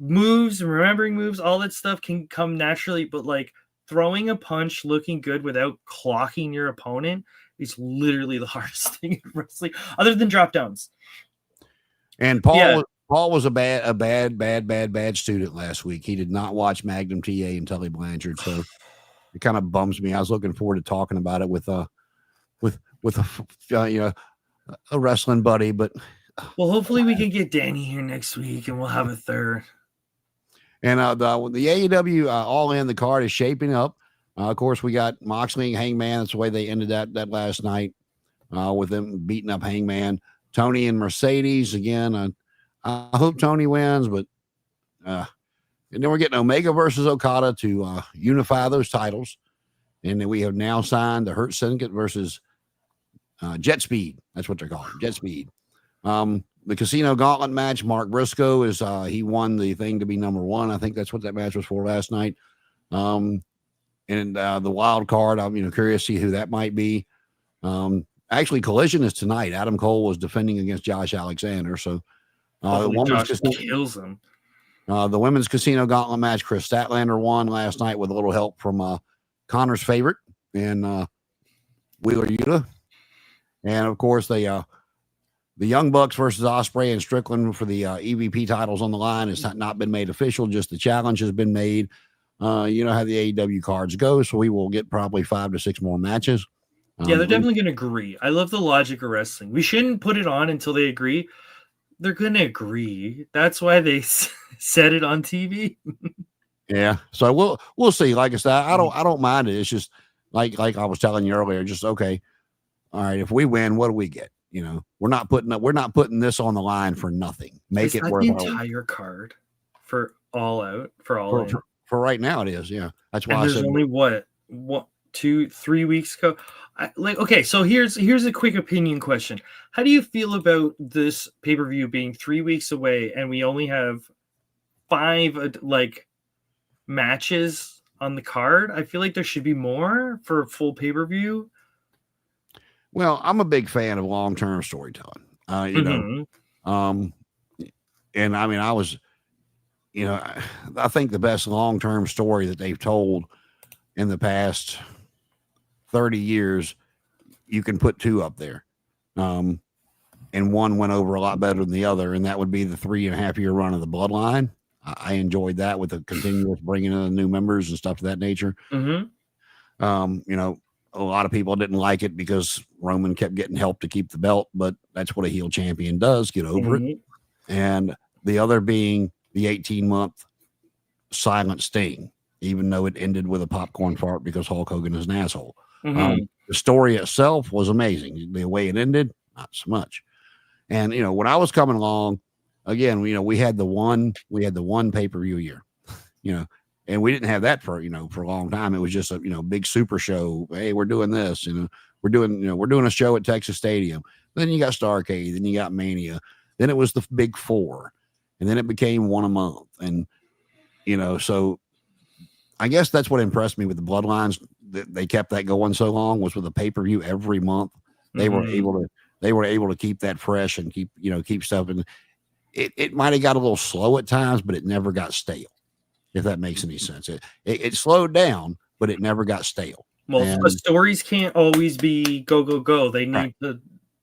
Moves and remembering moves, all that stuff can come naturally, but like throwing a punch looking good without clocking your opponent is literally the hardest thing in wrestling, other than drop downs. And Paul was a bad student last week. He did not watch Magnum TA and Tully Blanchard, so it kind of bums me. I was looking forward to talking about it with a wrestling buddy, but well, hopefully we can get Danny here next week and we'll have a third. And the AEW All In, the card is shaping up. Of course, we got Moxley and Hangman. That's the way they ended that last night, with them beating up Hangman. Tony and Mercedes again. I hope Tony wins, but and then we're getting Omega versus Okada to unify those titles. And then we have now signed the Hurt Syndicate versus Jet Speed. That's what they're calling Jet Speed. The Casino Gauntlet match, Mark Briscoe he won the thing to be number one. I think that's what that match was for last night. And the wild card, I'm curious to see who that might be. Actually, Collision is tonight. Adam Cole was defending against Josh Alexander. So kills him. The women's Casino Gauntlet match, Chris Statlander won last night with a little help from Connor's favorite and Wheeler Yuta. And of course, the Young Bucks versus Ospreay and Strickland for the EVP titles on the line. It's not been made official. Just the challenge has been made. You know how the AEW cards go, so we will get probably 5 to 6 more matches. Yeah, they're definitely going to agree. I love the logic of wrestling. We shouldn't put it on until they agree. They're going to agree. That's why they said it on TV. Yeah. So we'll see. Like I said, I don't mind it. It's just like I was telling you earlier, just okay. All right, if we win, what do we get? We're not putting this on the line for nothing. Make it that worth the our entire card for All Out for All In. For right now it is. Yeah. That's why and I there's said only what 2-3 weeks ago. Okay, so here's a quick opinion question. How do you feel about this pay-per-view being 3 weeks away and we only have 5 matches on the card? I feel like there should be more for a full pay-per-view. Well, I'm a big fan of long-term storytelling. And I mean, I think the best long-term story that they've told in the past 30 years, you can put 2 up there. And one went over a lot better than the other, and that would be the 3.5-year run of the Bloodline. I enjoyed that with the continuous bringing in new members and stuff of that nature. A lot of people didn't like it because Roman kept getting help to keep the belt, but that's what a heel champion does, get over it. And the other being the 18-month silent sting, even though it ended with a popcorn fart because Hulk Hogan is an asshole. The story itself was amazing. The way it ended, not so much. And, when I was coming along, again, we had the one pay-per-view a year, and we didn't have that for a long time. It was just a, big super show. Hey, we're doing this, we're doing a show at Texas Stadium. Then you got Starrcade, then you got Mania. Then it was the big 4, and then it became one a month. And, so I guess that's what impressed me with the Bloodlines. That they kept that going so long was with a pay-per-view every month. They were able to keep that fresh and keep stuff. And it might've got a little slow at times, but it never got stale. If that makes any sense. It slowed down, but it never got stale. Well, the stories can't always be go, go, go. They need to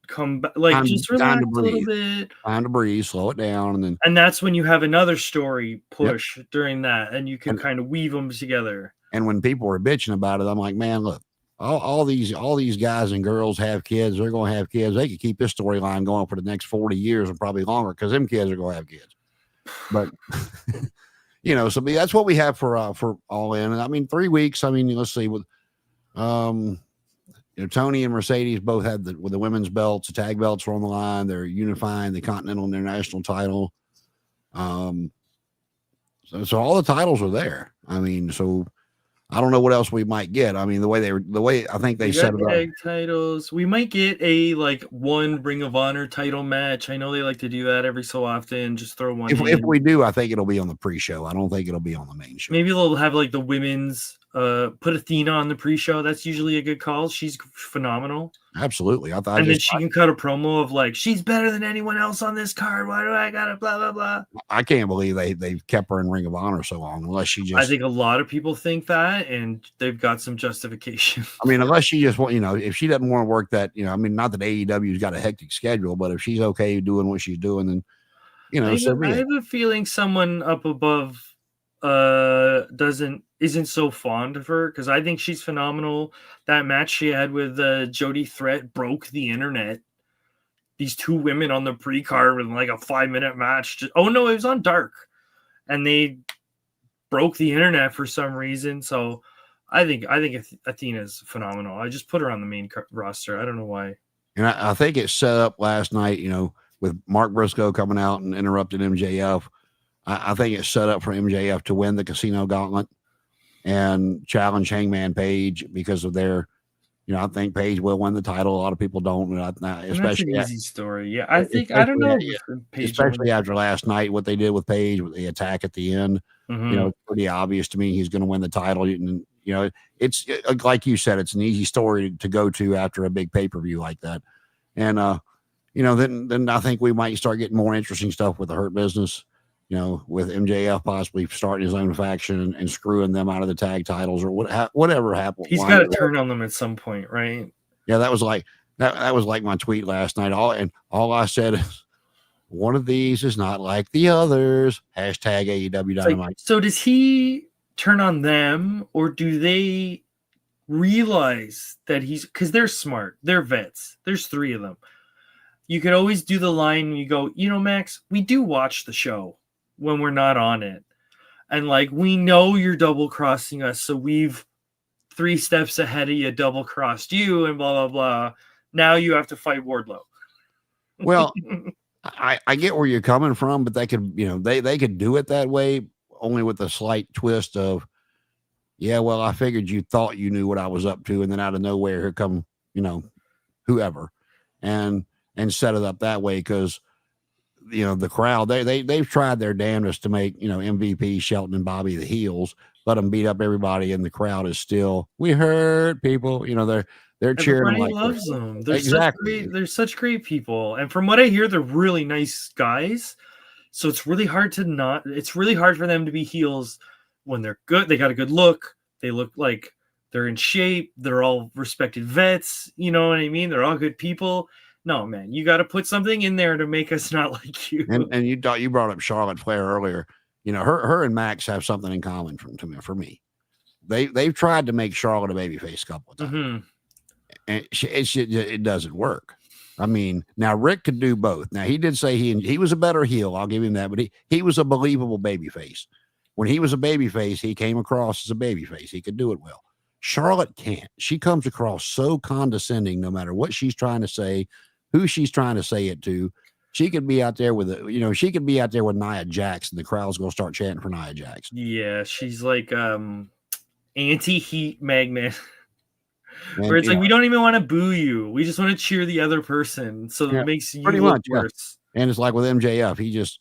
come back, just relax a little bit. Time to breathe, slow it down, and that's when you have another story push during that, and you can kind of weave them together. And when people were bitching about it, I'm like, man, look, all these guys and girls have kids. They're going to have kids. They could keep this storyline going for the next 40 years and probably longer because them kids are going to have kids. But so that's what we have for All In. And I mean, 3 weeks. I mean, let's see, with Tony and Mercedes both had with the women's belts, the tag belts were on the line. They're unifying the Continental and International title. So all the titles are there. I mean, so I don't know what else we might get. I mean, the way I think they set it up. Tag titles. We might get a one Ring of Honor title match. I know they like to do that every so often. Just throw one. If we do, I think it'll be on the pre-show. I don't think it'll be on the main show. Maybe they'll have the women's. Put Athena on the pre-show. That's usually a good call. She's phenomenal. Absolutely. Then she can cut a promo of she's better than anyone else on this card. Why do I gotta blah blah blah? I can't believe they've kept her in Ring of Honor so long. Unless she just, I think a lot of people think that, and they've got some justification. I mean, unless she just want, if she doesn't want to work that, I mean, not that AEW's got a hectic schedule, but if she's okay doing what she's doing, then I have a feeling someone up above isn't so fond of her, because I think she's phenomenal. That match she had with Jody Threat broke the internet. These 2 women on the pre-card with a 5-minute match. It was on Dark, and they broke the internet for some reason. So I think Athena's phenomenal. I just put her on the main roster. I don't know why. And I think it set up last night, with Mark Briscoe coming out and interrupting MJF. I think it's set up for MJF to win the Casino Gauntlet and challenge Hangman Page because of their, I think Page will win the title. A lot of people don't, especially that's an easy story. Yeah, I don't know. Especially after last night, what they did with Page with the attack at the end. It's pretty obvious to me he's going to win the title. And it's like you said, it's an easy story to go to after a big pay-per-view like that. And then I think we might start getting more interesting stuff with the Hurt Business. With MJF possibly starting his own faction and screwing them out of the tag titles or whatever happened. He's got to turn on them at some point, right? Yeah, that was like my tweet last night. All I said is, one of these is not like the others. Hashtag AEW Dynamite. So does he turn on them, or do they realize that because they're smart, they're vets. There's 3 of them. You could always do the line when you go, Max, we do watch the show when we're not on it. and like, we know you're double crossing us, so we've 3 steps ahead of you, double crossed you, and blah blah blah. Now you have to fight Wardlow. Well, I get where you're coming from, but they could, they could do it that way, only with a slight twist of, yeah, well, I figured you thought you knew what I was up to, and then out of nowhere, here come, whoever, and set it up that way, because the crowd, they've tried their damnedest to make MVP, Shelton, and Bobby the heels, let them beat up everybody, and the crowd is still, we hurt people, they're cheering them Everybody like loves them. exactly. They're such great people, and from what I hear, they're really nice guys. So it's really hard for them to be heels when they're good. They got a good look. They look like they're in shape. They're all respected vets. You know what I mean? They're all good people. No, man, you got to put something in there to make us not like you. And you brought up Charlotte Flair earlier. Her and Max have something in common for me. They've tried to make Charlotte a babyface a couple of times, and it doesn't work. I mean, now Rick could do both. Now he did say he was a better heel. I'll give him that, but he was a believable babyface. When he was a babyface, he came across as a babyface. He could do it well. Charlotte can't. She comes across so condescending, no matter what she's trying to say, who she's trying to say it to. She could be out there with she could be out there with Nia Jax, and the crowd's gonna start chanting for Nia Jax. Yeah, she's like anti-heat magnet. Where it's like, we don't even want to boo you. We just want to cheer the other person. So it makes you look worse. Yeah. And it's like with MJF, he just,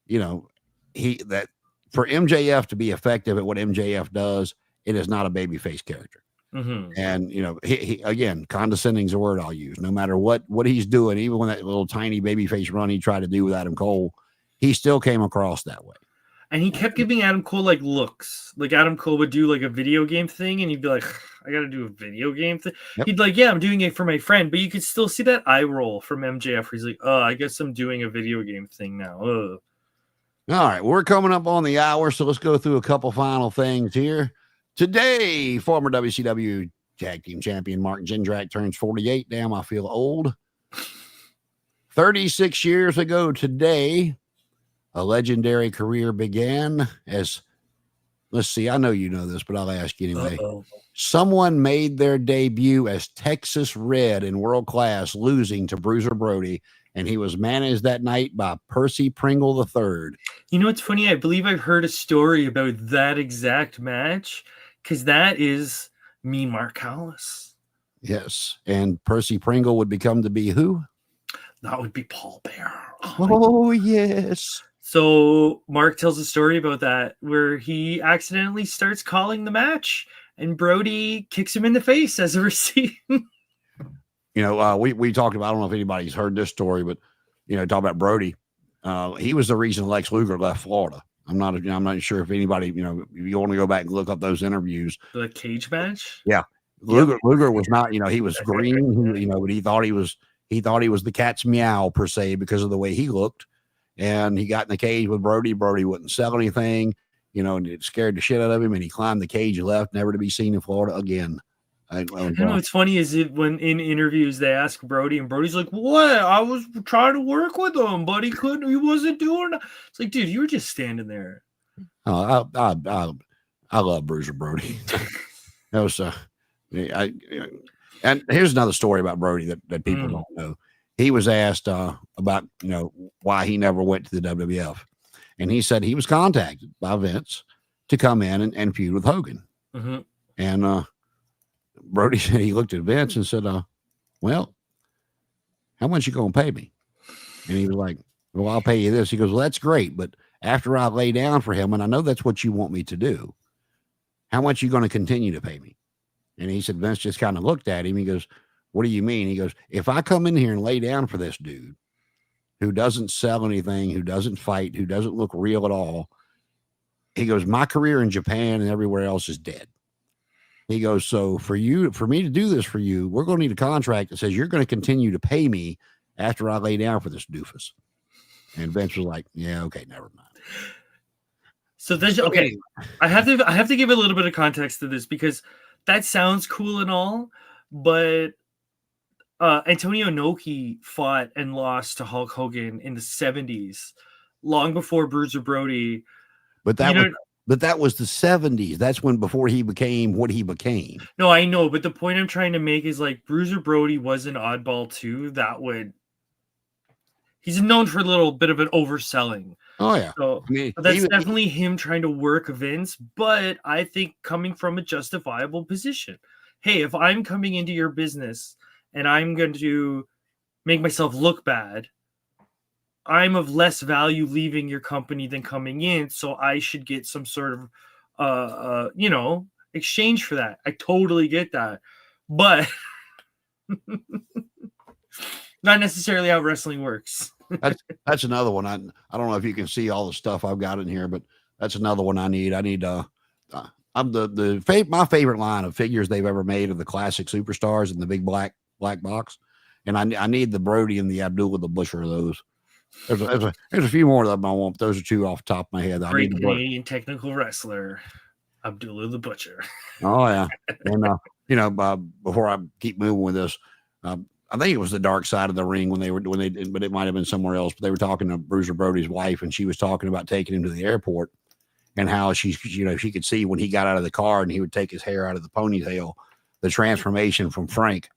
for MJF to be effective at what MJF does, it is not a babyface character. And, he again, condescending is a word I'll use. No matter what he's doing, even when that little tiny babyface run he tried to do with Adam Cole, he still came across that way. And he kept giving Adam Cole like looks. Like Adam Cole would do like a video game thing, and he'd be like, I got to do a video game thing. Yep. He'd like, yeah, I'm doing it for my friend. But you could still see that eye roll from MJF where he's like, oh, I guess I'm doing a video game thing now. All right. We're coming up on the hour, so let's go through a couple final things here. Today, former WCW Tag Team Champion Mark Jindrak turns 48. Damn, I feel old. 36 years ago today, a legendary career began as, let's see, I know you know this, but I'll ask you anyway. Someone made their debut as Texas Red in World Class, losing to Bruiser Brody, and he was managed that night by Percy Pringle III. You know what's funny? I believe I've heard a story about that exact match, because that is me, Mark Callis. Yes, and Percy Pringle would become to be who? That would be Paul Bearer. Oh yes. So Mark tells a story about that where he accidentally starts calling the match, and Brody kicks him in the face as a receipt. We talked about, I don't know if anybody's heard this story, but talk about Brody. He was the reason Lex Luger left Florida. I'm not sure if anybody, if you want to go back and look up those interviews. The cage match? Yeah. Luger was not, he was green, but he thought he was the cat's meow per se because of the way he looked. And he got in the cage with Brody. Brody wouldn't sell anything, and it scared the shit out of him. And he climbed the cage and left, never to be seen in Florida again. I know what's funny is when in interviews they ask Brody, and Brody's like, "What? I was trying to work with him, but he couldn't. He wasn't doing it." It's like, dude, you were just standing there. Oh, I love Bruiser Brody. That was and here's another story about Brody that people don't know. He was asked about why he never went to the WWF, and he said he was contacted by Vince to come in and feud with Hogan. And Brody said he looked at Vince and said, well, how much you gonna pay me? And he was like, well, I'll pay you this. He goes, well, that's great, but after I lay down for him, and I know that's what you want me to do, how much you going to continue to pay me? And he said, Vince just kind of looked at him. He goes, what do you mean? He goes, if I come in here and lay down for this dude who doesn't sell anything, who doesn't fight, who doesn't look real at all, he goes, my career in Japan and everywhere else is dead. He goes, so for me to do this for you, we're going to need a contract that says you're going to continue to pay me after I lay down for this doofus. And Vince was like, yeah, okay, never mind. So this, okay, I have to give a little bit of context to this because that sounds cool and all, but Antonio Inoki fought and lost to Hulk Hogan in the 70s, long before Bruiser Brody. But that But that was the 70s. That's when before he became what he became. No, I know, but the point I'm trying to make is like Bruiser Brody was an oddball too. He's known for a little bit of an overselling. Oh yeah. So I mean, that's definitely him trying to work Vince, but I think coming from a justifiable position. Hey, if I'm coming into your business and I'm going to make myself look bad, I'm of less value leaving your company than coming in, so I should get some sort of exchange for that. I totally get that. But not necessarily how wrestling works. That's another one. I don't know if you can see all the stuff I've got in here, but that's another one I need. I'm my favorite line of figures they've ever made of the classic superstars in the big black box, and I need the Brody and the Abdullah the Butcher of those. There's a few more of them I want. But those are two off the top of my head. Great Canadian technical wrestler, Abdullah the Butcher. Oh yeah, and before I keep moving with this, I think it was the dark side of the ring when they did, but it might have been somewhere else. But they were talking to Bruiser Brody's wife, and she was talking about taking him to the airport and how she could see when he got out of the car and he would take his hair out of the ponytail, the transformation from Frank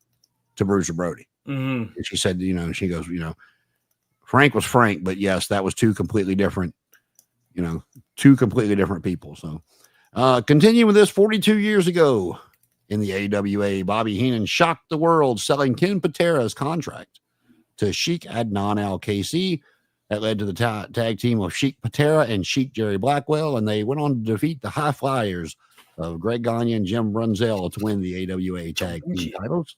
to Bruiser Brody. Mm-hmm. And she said, she goes, Frank was Frank, but yes, that was two completely different people. So, continue with this 42 years ago. In the AWA, Bobby Heenan shocked the world, selling Ken Patera's contract to Sheik Adnan Al-KC. That led to the tag team of Sheik Patera and Sheik Jerry Blackwell, and they went on to defeat the High Flyers of Greg Gagne and Jim Brunzell to win the AWA tag team titles.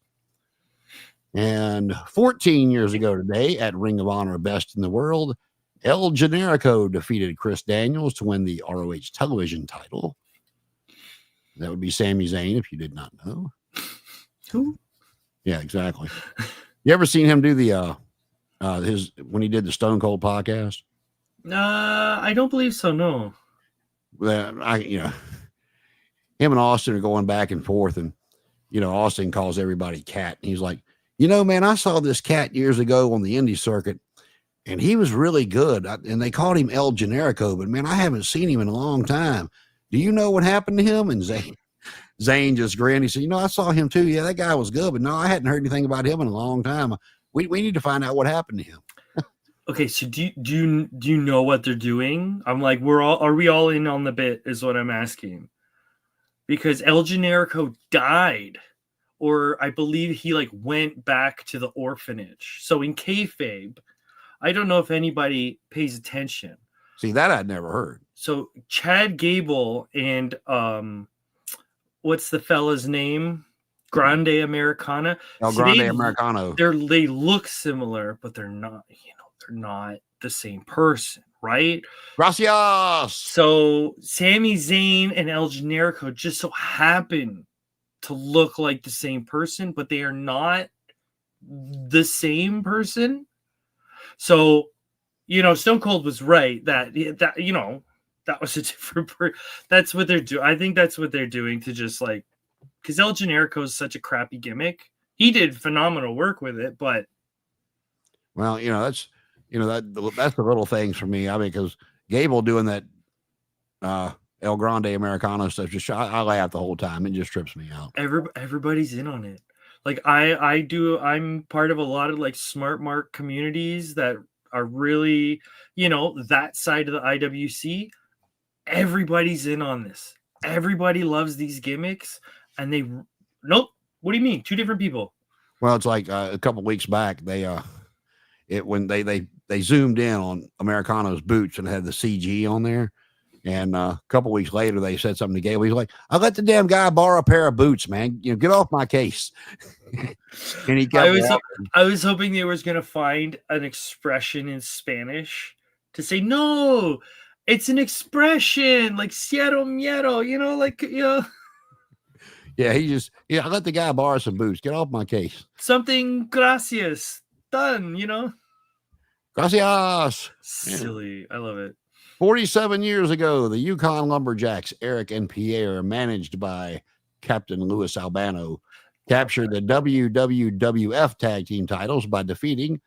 And 14 years ago today, at Ring of Honor Best in the World, El Generico defeated Chris Daniels to win the ROH television title. That would be Sami Zayn, if you did not know. Who? Yeah, exactly. You ever seen him do the when he did the Stone Cold podcast? I don't believe so. No. Him and Austin are going back and forth, and Austin calls everybody cat, and he's like, man, I saw this cat years ago on the indie circuit, and he was really good, and they called him El Generico, but man, I haven't seen him in a long time. Do you know what happened to him? And Zane just grinned. He said, I saw him too. Yeah, that guy was good, but no, I hadn't heard anything about him in a long time. We need to find out what happened to him. Okay, so do you know what they're doing? I'm like, are we all in on the bit is what I'm asking. Because El Generico died, or I believe he went back to the orphanage. So in kayfabe, I don't know if anybody pays attention. See, that I'd never heard. So Chad Gable and what's the fella's name? Grande Americana. Grande Americano. They look similar, but they're not. They're not the same person, right? Gracias. So Sami Zayn and El Generico just so happen to look like the same person, but they are not the same person. So. Stone Cold was right that was a different that's what they're doing. I think that's what they're doing to just because El Generico is such a crappy gimmick. He did phenomenal work with it, but that's the little things for me. I mean, because Gable doing that El Grande Americano stuff, just I laugh the whole time. It just trips me out. Everybody's in on it. I'm part of a lot of smart mark communities that are really, that side of the IWC. Everybody's in on this. Everybody loves these gimmicks, and nope. What do you mean? Two different people. Well, it's like a couple weeks back, when they zoomed in on Americano's boots and had the CG on there, and a couple weeks later they said something to Gable. He's like, "I let the damn guy borrow a pair of boots, man. Get off my case." And he kept I was hoping they was gonna find an expression in Spanish to say no. It's an expression like "cierro miedo," Yeah, I let the guy borrow some boots. Get off my case. Something gracias done. Gracias. Silly. Yeah. I love it. 47 years ago, the Yukon Lumberjacks, Eric and Pierre, managed by Captain Louis Albano, captured the WWF tag team titles by defeating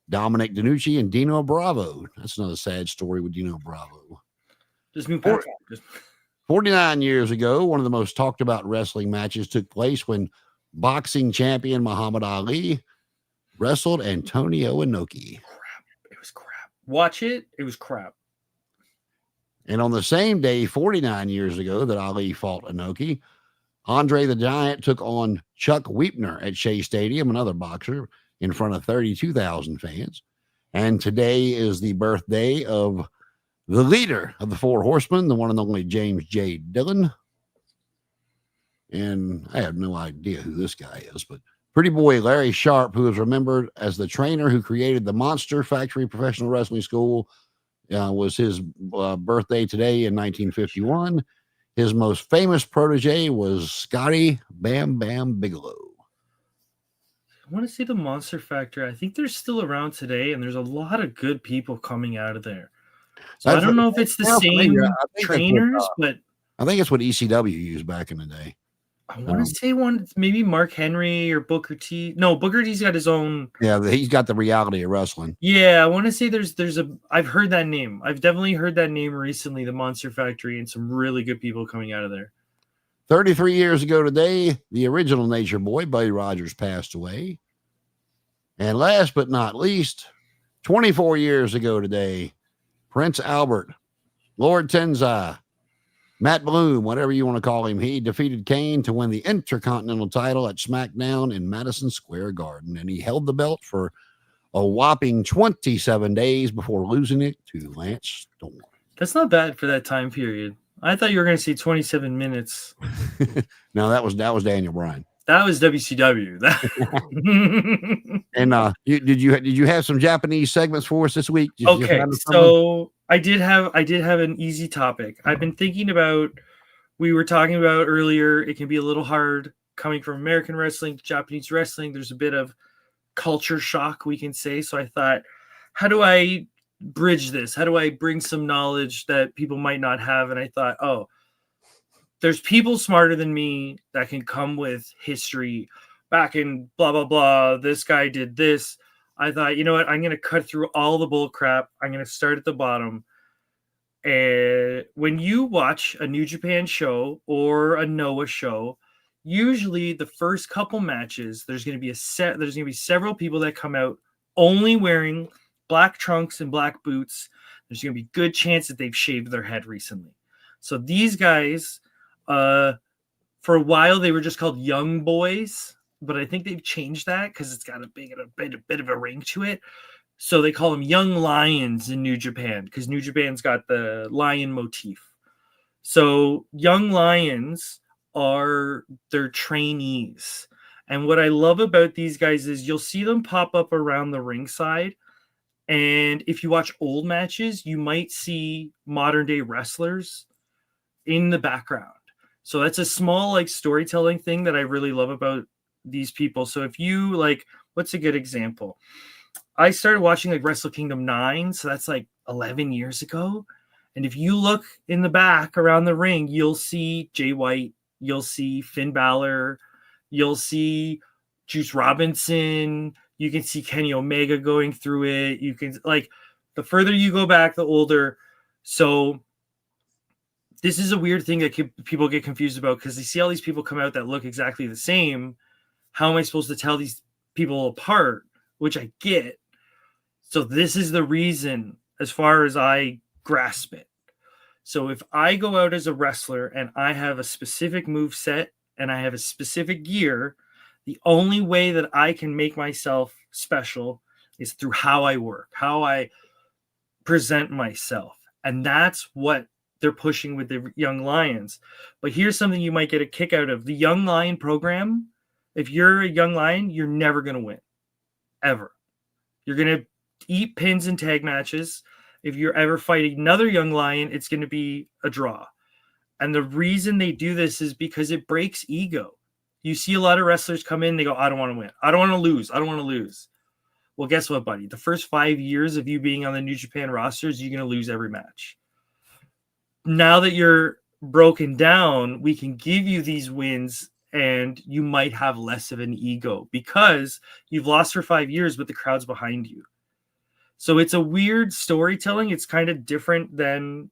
Dominic DeNucci and Dino Bravo. That's another sad story with Dino Bravo. Just move past 49 years ago, one of the most talked about wrestling matches took place when boxing champion Muhammad Ali wrestled Antonio Inoki. Crap. It was crap. Watch it. It was crap. And on the same day, 49 years ago, that Ali fought Inoki, Andre the Giant took on Chuck Weepner at Shea Stadium, another boxer, in front of 32,000 fans. And today is the birthday of the leader of the Four Horsemen, the one and only James J. Dillon. And I have no idea who this guy is, but pretty boy Larry Sharp, who is remembered as the trainer who created the Monster Factory Professional Wrestling School, was his birthday today in 1951. His most famous protege was Scotty Bam Bam Bigelow. I want to see the Monster Factory. I think they're still around today, and there's a lot of good people coming out of there. So I don't know if it's the same trainers, but I think it's what ECW used back in the day. I want to say maybe Mark Henry or Booker T. No, Booker T's got his own. Yeah, he's got the Reality of Wrestling. Yeah, I want to say I've heard that name. I've definitely heard that name recently, the Monster Factory, and some really good people coming out of there. 33 years ago today, the original Nature Boy, Buddy Rogers, passed away. And last but not least, 24 years ago today, Prince Albert, Lord Tensai, Matt Bloom, whatever you want to call him, he defeated Kane to win the Intercontinental title at Smackdown in Madison Square Garden. And he held the belt for a whopping 27 days before losing it to Lance Storm. That's not bad for that time period. I thought you were going to say 27 minutes. No, that was Daniel Bryan. That was WCW. And did you have some Japanese segments for us this week? Okay, so I did have an easy topic. I've been thinking about. We were talking about earlier. It can be a little hard coming from American wrestling to Japanese wrestling. There's a bit of culture shock, we can say. So I thought, how do I bridge this? How do I bring some knowledge that people might not have? And I thought, there's people smarter than me that can come with history back in blah, blah, blah. This guy did this. I thought, you know what? I'm going to cut through all the bull crap. I'm going to start at the bottom. And when you watch a New Japan show or a Noah show, usually the first couple matches, there's going to be several people that come out only wearing black trunks and black boots. There's going to be good chance that they've shaved their head recently. So these guys, for a while they were just called Young Boys, but I think they've changed that because it's got a bit of a ring to it. So they call them Young Lions in New Japan because New Japan's got the lion motif. So Young Lions are their trainees. And what I love about these guys is you'll see them pop up around the ringside. And if you watch old matches, you might see modern day wrestlers in the background. So that's a small storytelling thing that I really love about these people. So if you what's a good example? I started watching Wrestle Kingdom 9. So that's 11 years ago. And if you look in the back around the ring, you'll see Jay White, you'll see Finn Balor, you'll see Juice Robinson, you can see Kenny Omega going through it. You can the further you go back, the older. So this is a weird thing that people get confused about because they see all these people come out that look exactly the same. How am I supposed to tell these people apart? Which I get. So this is the reason, as far as I grasp it. So if I go out as a wrestler and I have a specific move set and I have a specific gear, the only way that I can make myself special is through how I work, how I present myself. And that's what they're pushing with the Young Lions. But here's something you might get a kick out of. The Young Lion program, if you're a Young Lion, you're never going to win. Ever. You're going to eat pins and tag matches. If you're ever fighting another Young Lion, it's going to be a draw. And the reason they do this is because it breaks ego. You see a lot of wrestlers come in, they go, I don't want to win. I don't want to lose. I don't want to lose. Well, guess what, buddy? The first 5 years of you being on the New Japan rosters, you're going to lose every match. Now that you're broken down, we can give you these wins and you might have less of an ego because you've lost for 5 years, but the crowd's behind you. So it's a weird storytelling. It's kind of different than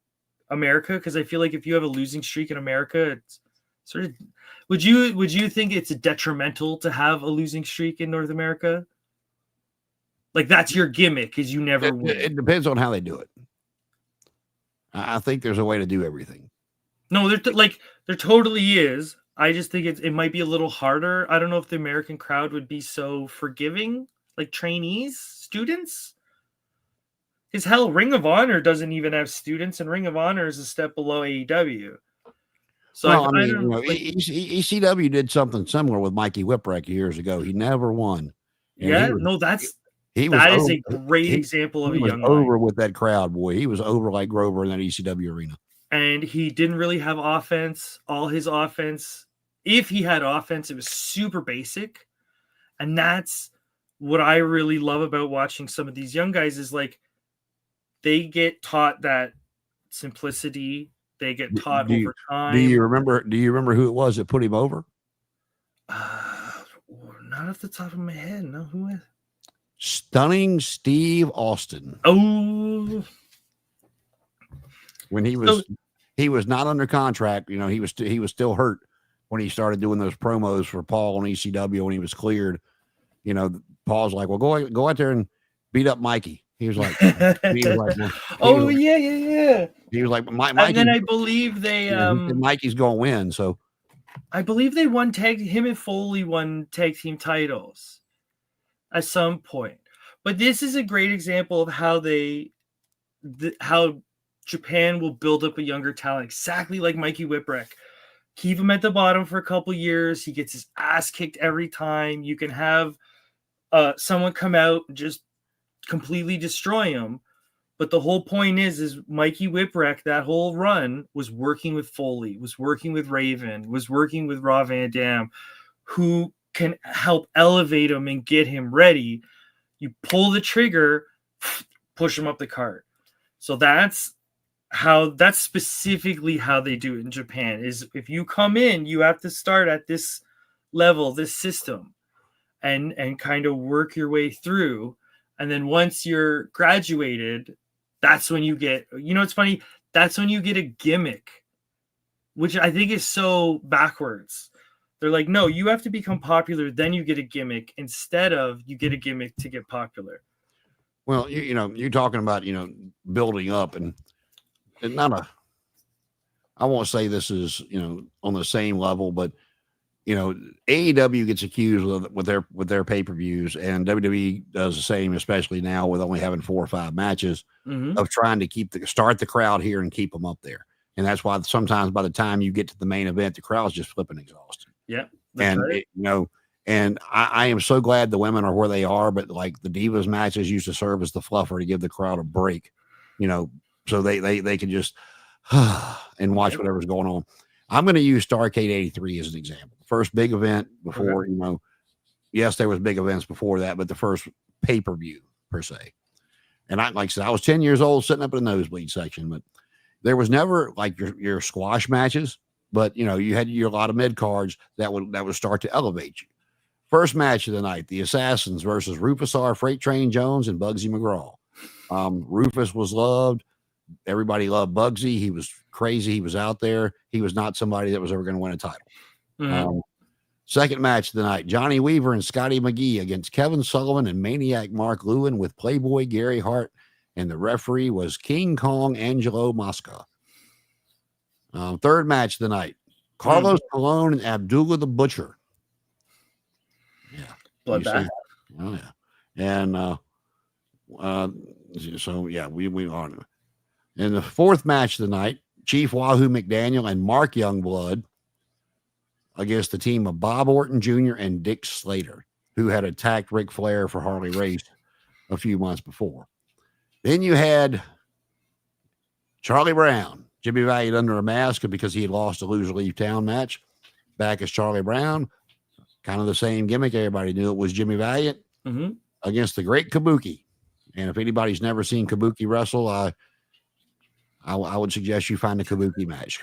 America? Because I feel like if you have a losing streak in America, it's sort of. Would you think it's detrimental to have a losing streak in North America? Like that's your gimmick, is you never win. It depends on how they do it. I think there's a way to do everything. No, there totally is. I just think it might be a little harder. I don't know if the American crowd would be so forgiving, like trainees, students. Because hell, Ring of Honor doesn't even have students, and Ring of Honor is a step below AEW. So well, ECW did something similar with Mikey Whipwreck years ago. He never won. That is a great example of a young over with that crowd, boy. He was over like Grover in that ECW arena. And he didn't really have offense. All his offense, if he had offense, it was super basic. And that's what I really love about watching some of these young guys is like they get taught that simplicity. They get taught over time. Do you remember who it was that put him over? Not off the top of my head. No, who is? Stunning Steve Austin. Oh, when he was not under contract, he was still hurt when he started doing those promos for Paul on ECW when he was cleared. Paul's like, well, go out there and beat up Mikey. He was like, yeah. He was like, Mikey. And then I believe Mikey's gonna win. So I believe they him and Foley won tag team titles at some point. But this is a great example of how how Japan will build up a younger talent, exactly like Mikey Whipwreck. Keep him at the bottom for a couple years. He gets his ass kicked every time. You can have someone come out and just completely destroy him. But the whole point is Mikey Whipwreck, that whole run was working with Foley, was working with Raven, was working with Rob Van Dam, who can help elevate him and get him ready. You pull the trigger, push him up the cart. So that's specifically how they do it in Japan, is if you come in, you have to start at this level, this system, and kind of work your way through. And then once you're graduated, that's when you get, it's funny, that's when you get a gimmick, which I think is so backwards. They're like, no, you have to become popular, then you get a gimmick, instead of you get a gimmick to get popular. Well, you're talking about, building up and I won't say this is, on the same level, but AEW gets accused with their pay-per-views, and WWE does the same, especially now with only having 4 or 5 matches, of trying to start the crowd here and keep them up there. And that's why sometimes by the time you get to the main event, the crowd's just flipping exhausted. Yeah. And right. And I am so glad the women are where they are, but like the Divas matches used to serve as the fluffer to give the crowd a break, so they can just and watch whatever's going on. I'm going to use Starrcade 83 as an example. First big event before, yes, there was big events before that, but the first pay-per-view per se. And like I said, I was 10 years old sitting up in the nosebleed section, but there was never like your squash matches, but you had a lot of mid cards that would start to elevate you. First match of the night, the Assassins versus Rufus R. Freight Train Jones and Bugsy McGraw. Rufus was loved. Everybody loved Bugsy. He was crazy. He was out there. He was not somebody that was ever going to win a title. Second match of the night, Johnny Weaver and Scotty McGee against Kevin Sullivan and Maniac Mark Lewin with Playboy Gary Hart, and the referee was King Kong Angelo Mosca. Third match of the night, Carlos Colon and Abdullah the Butcher. Yeah. Bloodbath. Oh, yeah. And so, yeah, we on. In the fourth match of the night, Chief Wahoo McDaniel and Mark Youngblood against the team of Bob Orton Jr. and Dick Slater, who had attacked Ric Flair for Harley Race a few months before. Then you had Charlie Brown, Jimmy Valiant under a mask because he had lost a loser leave town match. Back as Charlie Brown, kind of the same gimmick. Everybody knew it was Jimmy Valiant against the great Kabuki. And if anybody's never seen Kabuki wrestle, I would suggest you find a Kabuki match.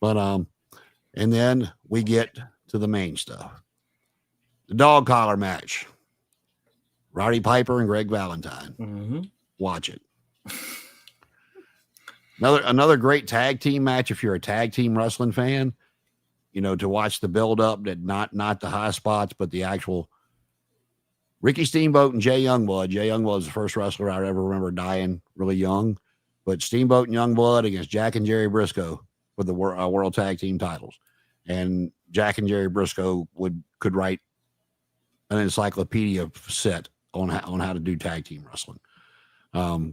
But and then we get to the main stuff. The dog collar match. Roddy Piper and Greg Valentine. Watch it. Another great tag team match if you're a tag team wrestling fan, to watch the build up, that not the high spots, but the actual Ricky Steamboat and Jay Youngblood. Jay Youngblood was the first wrestler I ever remember dying really young, but Steamboat and Youngblood against Jack and Jerry Briscoe for the world tag team titles. And Jack and Jerry Briscoe could write an encyclopedia set on how to do tag team wrestling.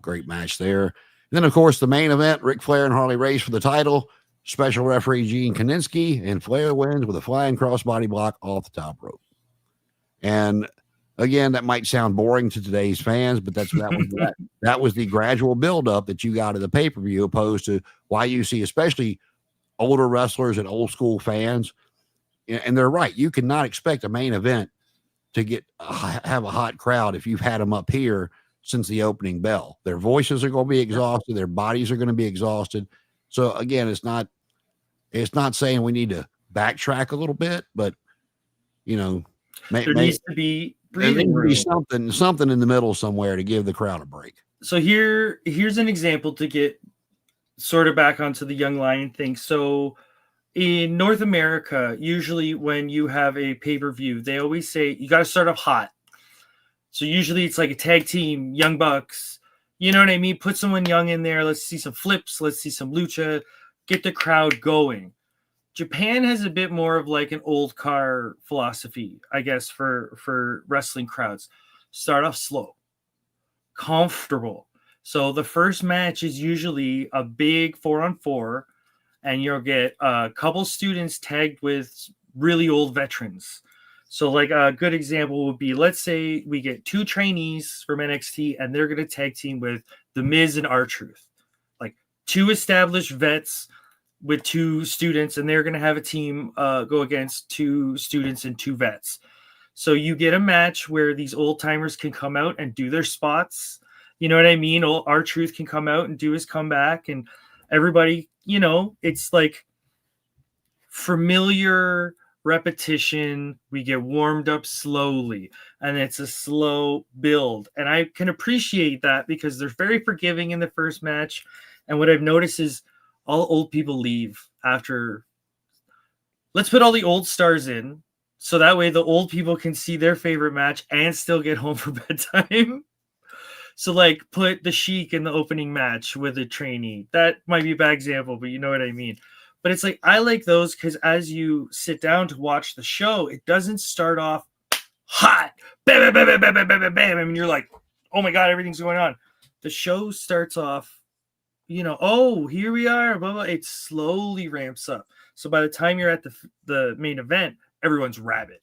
Great match there. And then, of course, the main event, Ric Flair and Harley Race for the title. Special referee Gene Kaninsky, and Flair wins with a flying crossbody block off the top rope. And again, that might sound boring to today's fans, but that was the gradual buildup that you got at the pay-per-view, opposed to why you see, especially older wrestlers and old school fans. And they're right. You cannot expect a main event to have a hot crowd if you've had them up here since the opening bell. Their voices are going to be exhausted. Their bodies are going to be exhausted. So again, it's not saying we need to backtrack a little bit, but there needs to be breathing room. Something in the middle somewhere to give the crowd a break. So here's an example to get sort of back onto the Young Lion thing. So in North America, usually when you have a pay-per-view, they always say you got to start off hot. So usually it's like a tag team, Young Bucks. You know what I mean? Put someone young in there. Let's see some flips. Let's see some lucha. Get the crowd going. Japan has a bit more of like an old car philosophy, I guess, for wrestling crowds. Start off slow, comfortable. So the first match is usually a big 4-on-4, and you'll get a couple students tagged with really old veterans. So like a good example would be, let's say we get 2 trainees from NXT and they're going to tag team with The Miz and R-Truth. Like 2 established vets with 2 students, and they're going to have a team go against 2 students and 2 vets. So you get a match where these old timers can come out and do their spots. You know what I mean? R-Truth can come out and do his comeback, and everybody, it's like familiar repetition. We get warmed up slowly, and it's a slow build. And I can appreciate that because they're very forgiving in the first match. And what I've noticed is all old people leave after. Let's put all the old stars in, so that way the old people can see their favorite match and still get home for bedtime. So like put the Sheik in the opening match with a trainee. That might be a bad example, but you know what I mean. But it's like, I like those because as you sit down to watch the show, it doesn't start off hot. Bam, bam, bam, bam, bam, bam, bam, bam. I mean, you're like, oh my God, everything's going on. The show starts off, oh, here we are, blah, blah. It slowly ramps up. So by the time you're at the main event, everyone's rabid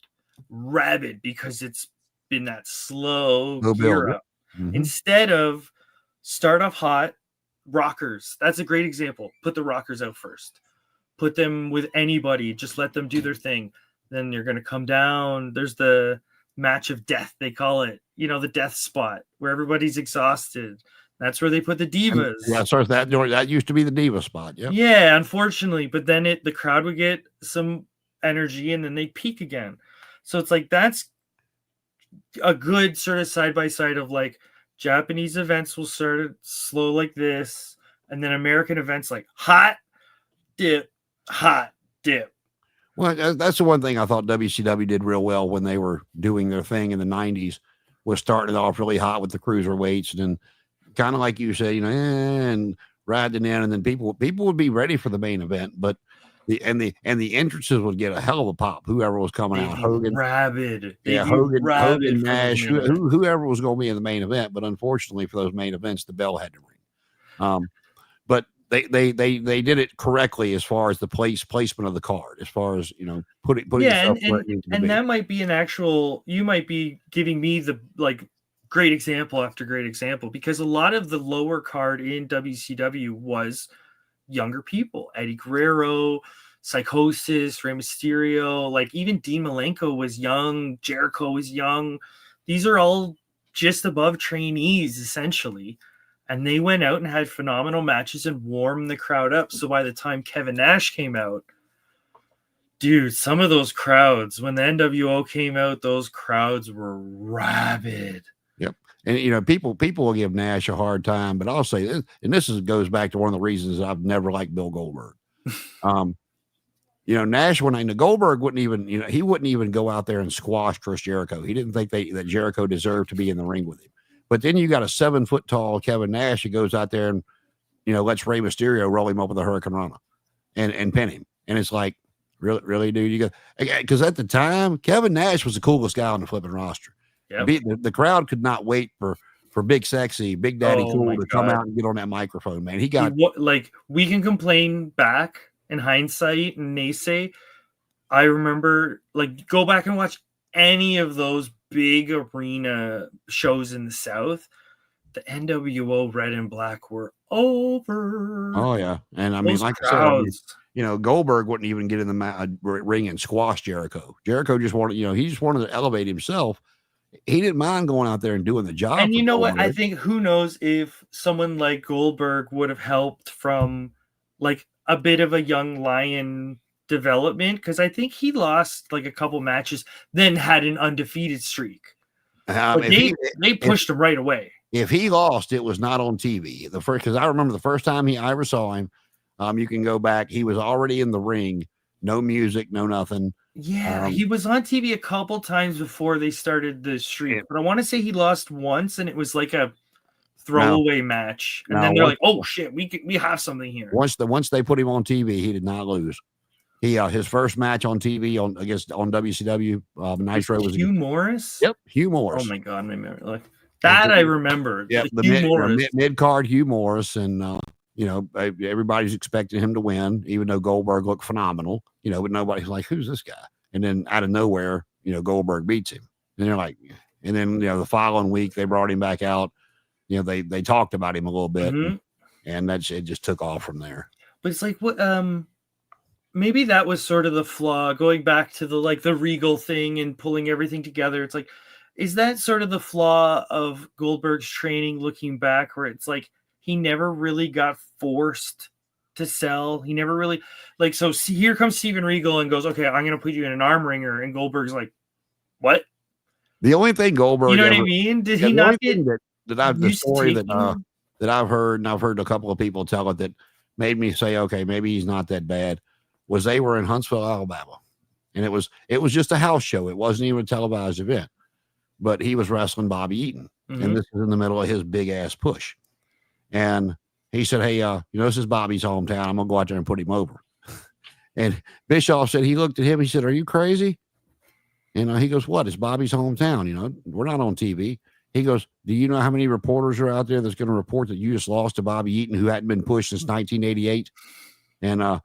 because it's been that slow gear up. Mm-hmm. Instead of start off hot, rockers. That's a great example. Put the rockers out first. Put them with anybody. Just let them do their thing. Then you're going to come down. There's the match of death, they call it. The death spot where everybody's exhausted. That's where they put the divas. Yeah, so that used to be the diva spot. Yeah. Yeah, unfortunately. But then the crowd would get some energy and then they peak again. So it's like that's a good sort of side-by-side of like Japanese events will start slow like this, and then American events like hot dip. Well, that's the one thing I thought WCW did real well when they were doing their thing in the 90s, was starting off really hot with the cruiserweights, and then kind of like you said, and riding in, and then people would be ready for the main event, but the entrances would get a hell of a pop. Whoever was coming out, Hogan, rabid, Hogan, Nash, whoever was going to be in the main event. But unfortunately for those main events, the bell had to ring. But they did it correctly as far as the placement of the card, as far as putting yeah, and that might be an actual. You might be giving me the great example after great example, because a lot of the lower card in WCW was younger people. Eddie Guerrero, Psychosis, Rey Mysterio, even Dean Malenko was young, Jericho was young. These are all just above trainees essentially, and they went out and had phenomenal matches and warmed the crowd up. So by the time Kevin Nash came out, dude, some of those crowds, when the NWO came out, those crowds were rabid. Yep. And you know, people will give Nash a hard time, but I'll say this, and goes back to one of the reasons I've never liked Bill Goldberg. You know, Nash, Goldberg wouldn't even, you know, he wouldn't even go out there and squash Chris Jericho. He didn't think that Jericho deserved to be in the ring with him. But then you got a 7 foot tall Kevin Nash who goes out there and, you know, lets Rey Mysterio roll him up with a Hurricane Rana and pin him. And it's like, really, dude? You go, because at the time, Kevin Nash was the coolest guy on the flipping roster. Yep. The crowd could not wait for Big Sexy, Big Daddy Cool to come out and get on that microphone, man. We can complain back in hindsight and naysay. I remember, like, go back and watch any of those big arena shows in the South. The NWO Red and Black were over. Oh yeah, and I mean, like I said, you know, Goldberg wouldn't even get in the ring and squash Jericho. Jericho just wanted, you know, he just wanted to elevate himself. He didn't mind going out there and doing the job. And you know what? I think, who knows if someone like Goldberg would have helped from, like, a bit of a young lion development, because I think he lost like a couple matches, then had an undefeated streak. They pushed him right away. If he lost, it was not on TV. Because I remember the first time I ever saw him. You can go back. He was already in the ring, no music, no nothing. Yeah, he was on TV a couple times before they started the streak, but I want to say he lost once, and it was like a throwaway match, and then they're like, "Oh shit, we have something here." Once they put him on TV, he did not lose. He his first match on TV on WCW Nitro was Hugh Morris. Yep, Hugh Morris. Oh my god, I remember like that. I remember. Yeah, the mid card Hugh Morris, and you know, everybody's expecting him to win, even though Goldberg looked phenomenal. You know, but nobody's like, "Who's this guy?" And then out of nowhere, you know, Goldberg beats him, and they're like, and then you know, the following week they brought him back out. You know, they talked about him a little bit, and it just took off from there. But it's like, what? Maybe that was sort of the flaw, going back to the Regal thing and pulling everything together. It's like, is that sort of the flaw of Goldberg's training looking back, where it's like he never really got forced to sell? He never really, like, so here comes Steven Regal and goes, "Okay, I'm going to put you in an arm wringer," and Goldberg's like, "What?" The only thing Goldberg, you know what I mean? Did he not get the story that I've heard, and I've heard a couple of people tell it, that made me say, okay, maybe he's not that bad, was they were in Huntsville, Alabama, and it was just a house show. It wasn't even a televised event, but he was wrestling Bobby Eaton, and this is in the middle of his big ass push. And he said, "Hey, you know, this is Bobby's hometown. I'm gonna go out there and put him over." And Bischoff said, he looked at him, he said, "Are you crazy?" And he goes, "What? It's Bobby's hometown. You know, we're not on TV." He goes, "Do you know how many reporters are out there that's going to report that you just lost to Bobby Eaton, who hadn't been pushed since 1988? And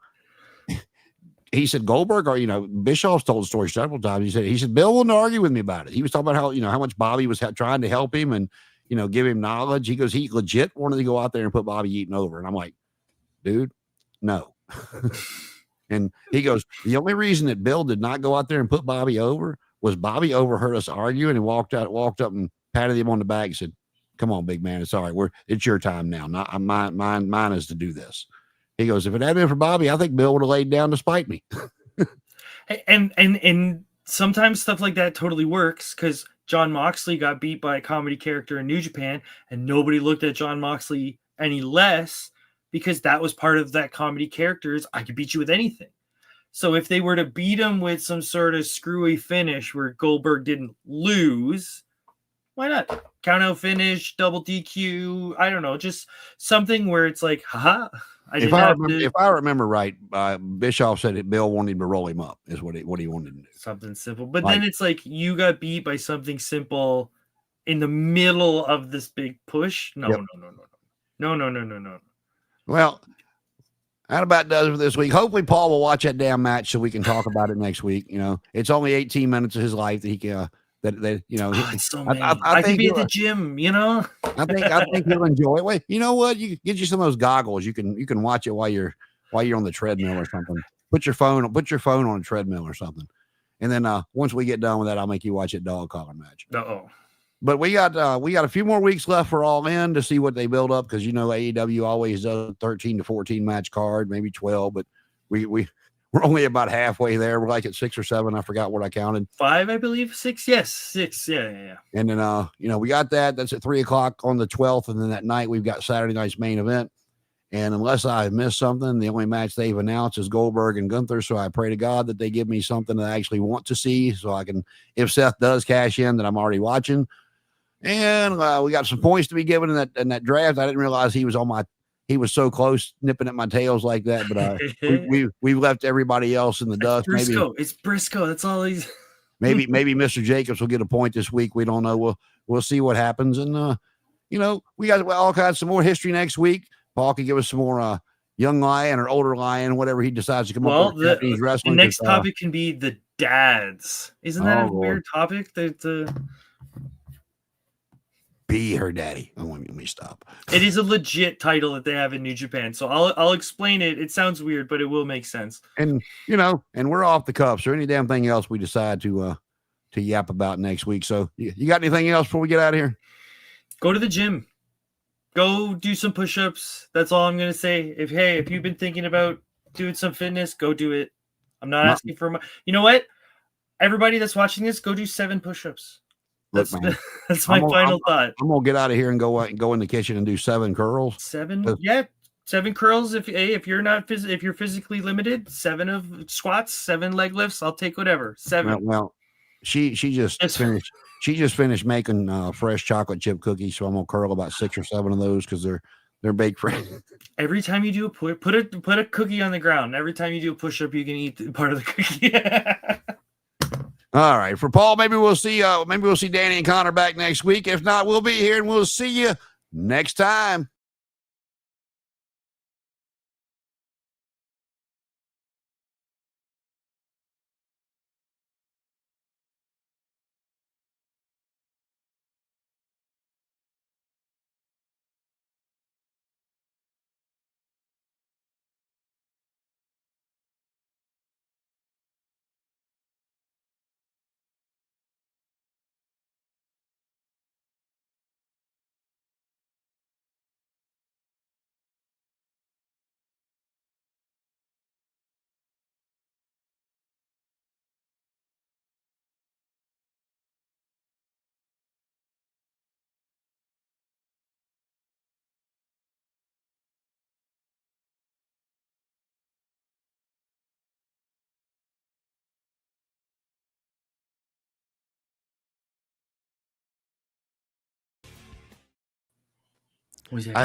he said, Goldberg, or, you know, Bischoff's told the story several times. He said, Bill wouldn't argue with me about it. He was talking about how, you know, how much Bobby was trying to help him and, you know, give him knowledge. He goes, he legit wanted to go out there and put Bobby Eaton over. And I'm like, dude, no." And he goes, the only reason that Bill did not go out there and put Bobby over was Bobby overheard us arguing and walked up and patted him on the back and said, "Come on, big man. It's all right. It's your time now. Not mine is to do this." He goes, "If it hadn't been for Bobby, I think Bill would have laid down to spite me." and sometimes stuff like that totally works, because Jon Moxley got beat by a comedy character in New Japan, and nobody looked at Jon Moxley any less, because that was part of that comedy character's "I could beat you with anything." So if they were to beat him with some sort of screwy finish where Goldberg didn't lose, why not? Count out finish, double DQ. I don't know, just something where it's like, haha. If I remember right, Bischoff said that Bill wanted to roll him up, is what he wanted to do. Something simple. But then it's like, you got beat by something simple in the middle of this big push. No. Well, that about does it for this week. Hopefully Paul will watch that damn match so we can talk about it next week. You know, it's only 18 minutes of his life that he can that you know. I think could be at the gym, you know. I think he'll enjoy it. Wait, you know what? You get you some of those goggles. You can watch it while you're on the treadmill or something. Put your phone on a treadmill or something. And then once we get done with that, I'll make you watch that dog collar match. But we got a few more weeks left for All In to see what they build up, because you know AEW always does a 13 to 14 match card, maybe 12, but we're We're only about halfway there. We're like at 6 or 7. I forgot what I counted. 5, I believe. 6. Yes, 6. Yeah. And then, we got that. That's at 3 o'clock on the 12th. And then that night we've got Saturday night's main event. And unless I missed something, the only match they've announced is Goldberg and Gunther. So I pray to God that they give me something that I actually want to see, so I can, if Seth does cash in, that I'm already watching. And we got some points to be given in that draft. I didn't realize he was so close, nipping at my tails like that. But we've left everybody else in the dust. It's Briscoe. That's all he's. maybe Mr. Jacobs will get a point this week. We don't know. We'll see what happens. And we got all kinds some more history next week. Paul can give us some more young lion or older lion, whatever he decides to come up with. Japanese wrestling. The next topic can be the dads. Isn't that a weird topic? Be her daddy. Oh, let me stop. It is a legit title that they have in New Japan, so I'll explain it. It sounds weird, but it will make sense. And and we're off the cuffs or any damn thing else we decide to yap about next week. So you got anything else before we get out of here? Go to the gym. Go do some push-ups. That's all I'm gonna say. If you've been thinking about doing some fitness, go do it. I'm not asking for much. You know what? Everybody that's watching this, go do 7 push-ups. That's my final thought. I'm gonna get out of here and go in the kitchen and do 7 curls. 7, 7 curls. If you're physically limited, 7 of squats, 7 leg lifts. I'll take whatever. 7. Well, she just finished. She just finished making fresh chocolate chip cookies, so I'm gonna curl about 6 or 7 of those because they're baked fresh. Every time you do put a cookie on the ground. Every time you do a push up, you can eat part of the cookie. All right, for Paul, maybe we'll see Danny and Connor back next week. If not, we'll be here and we'll see you next time. Was that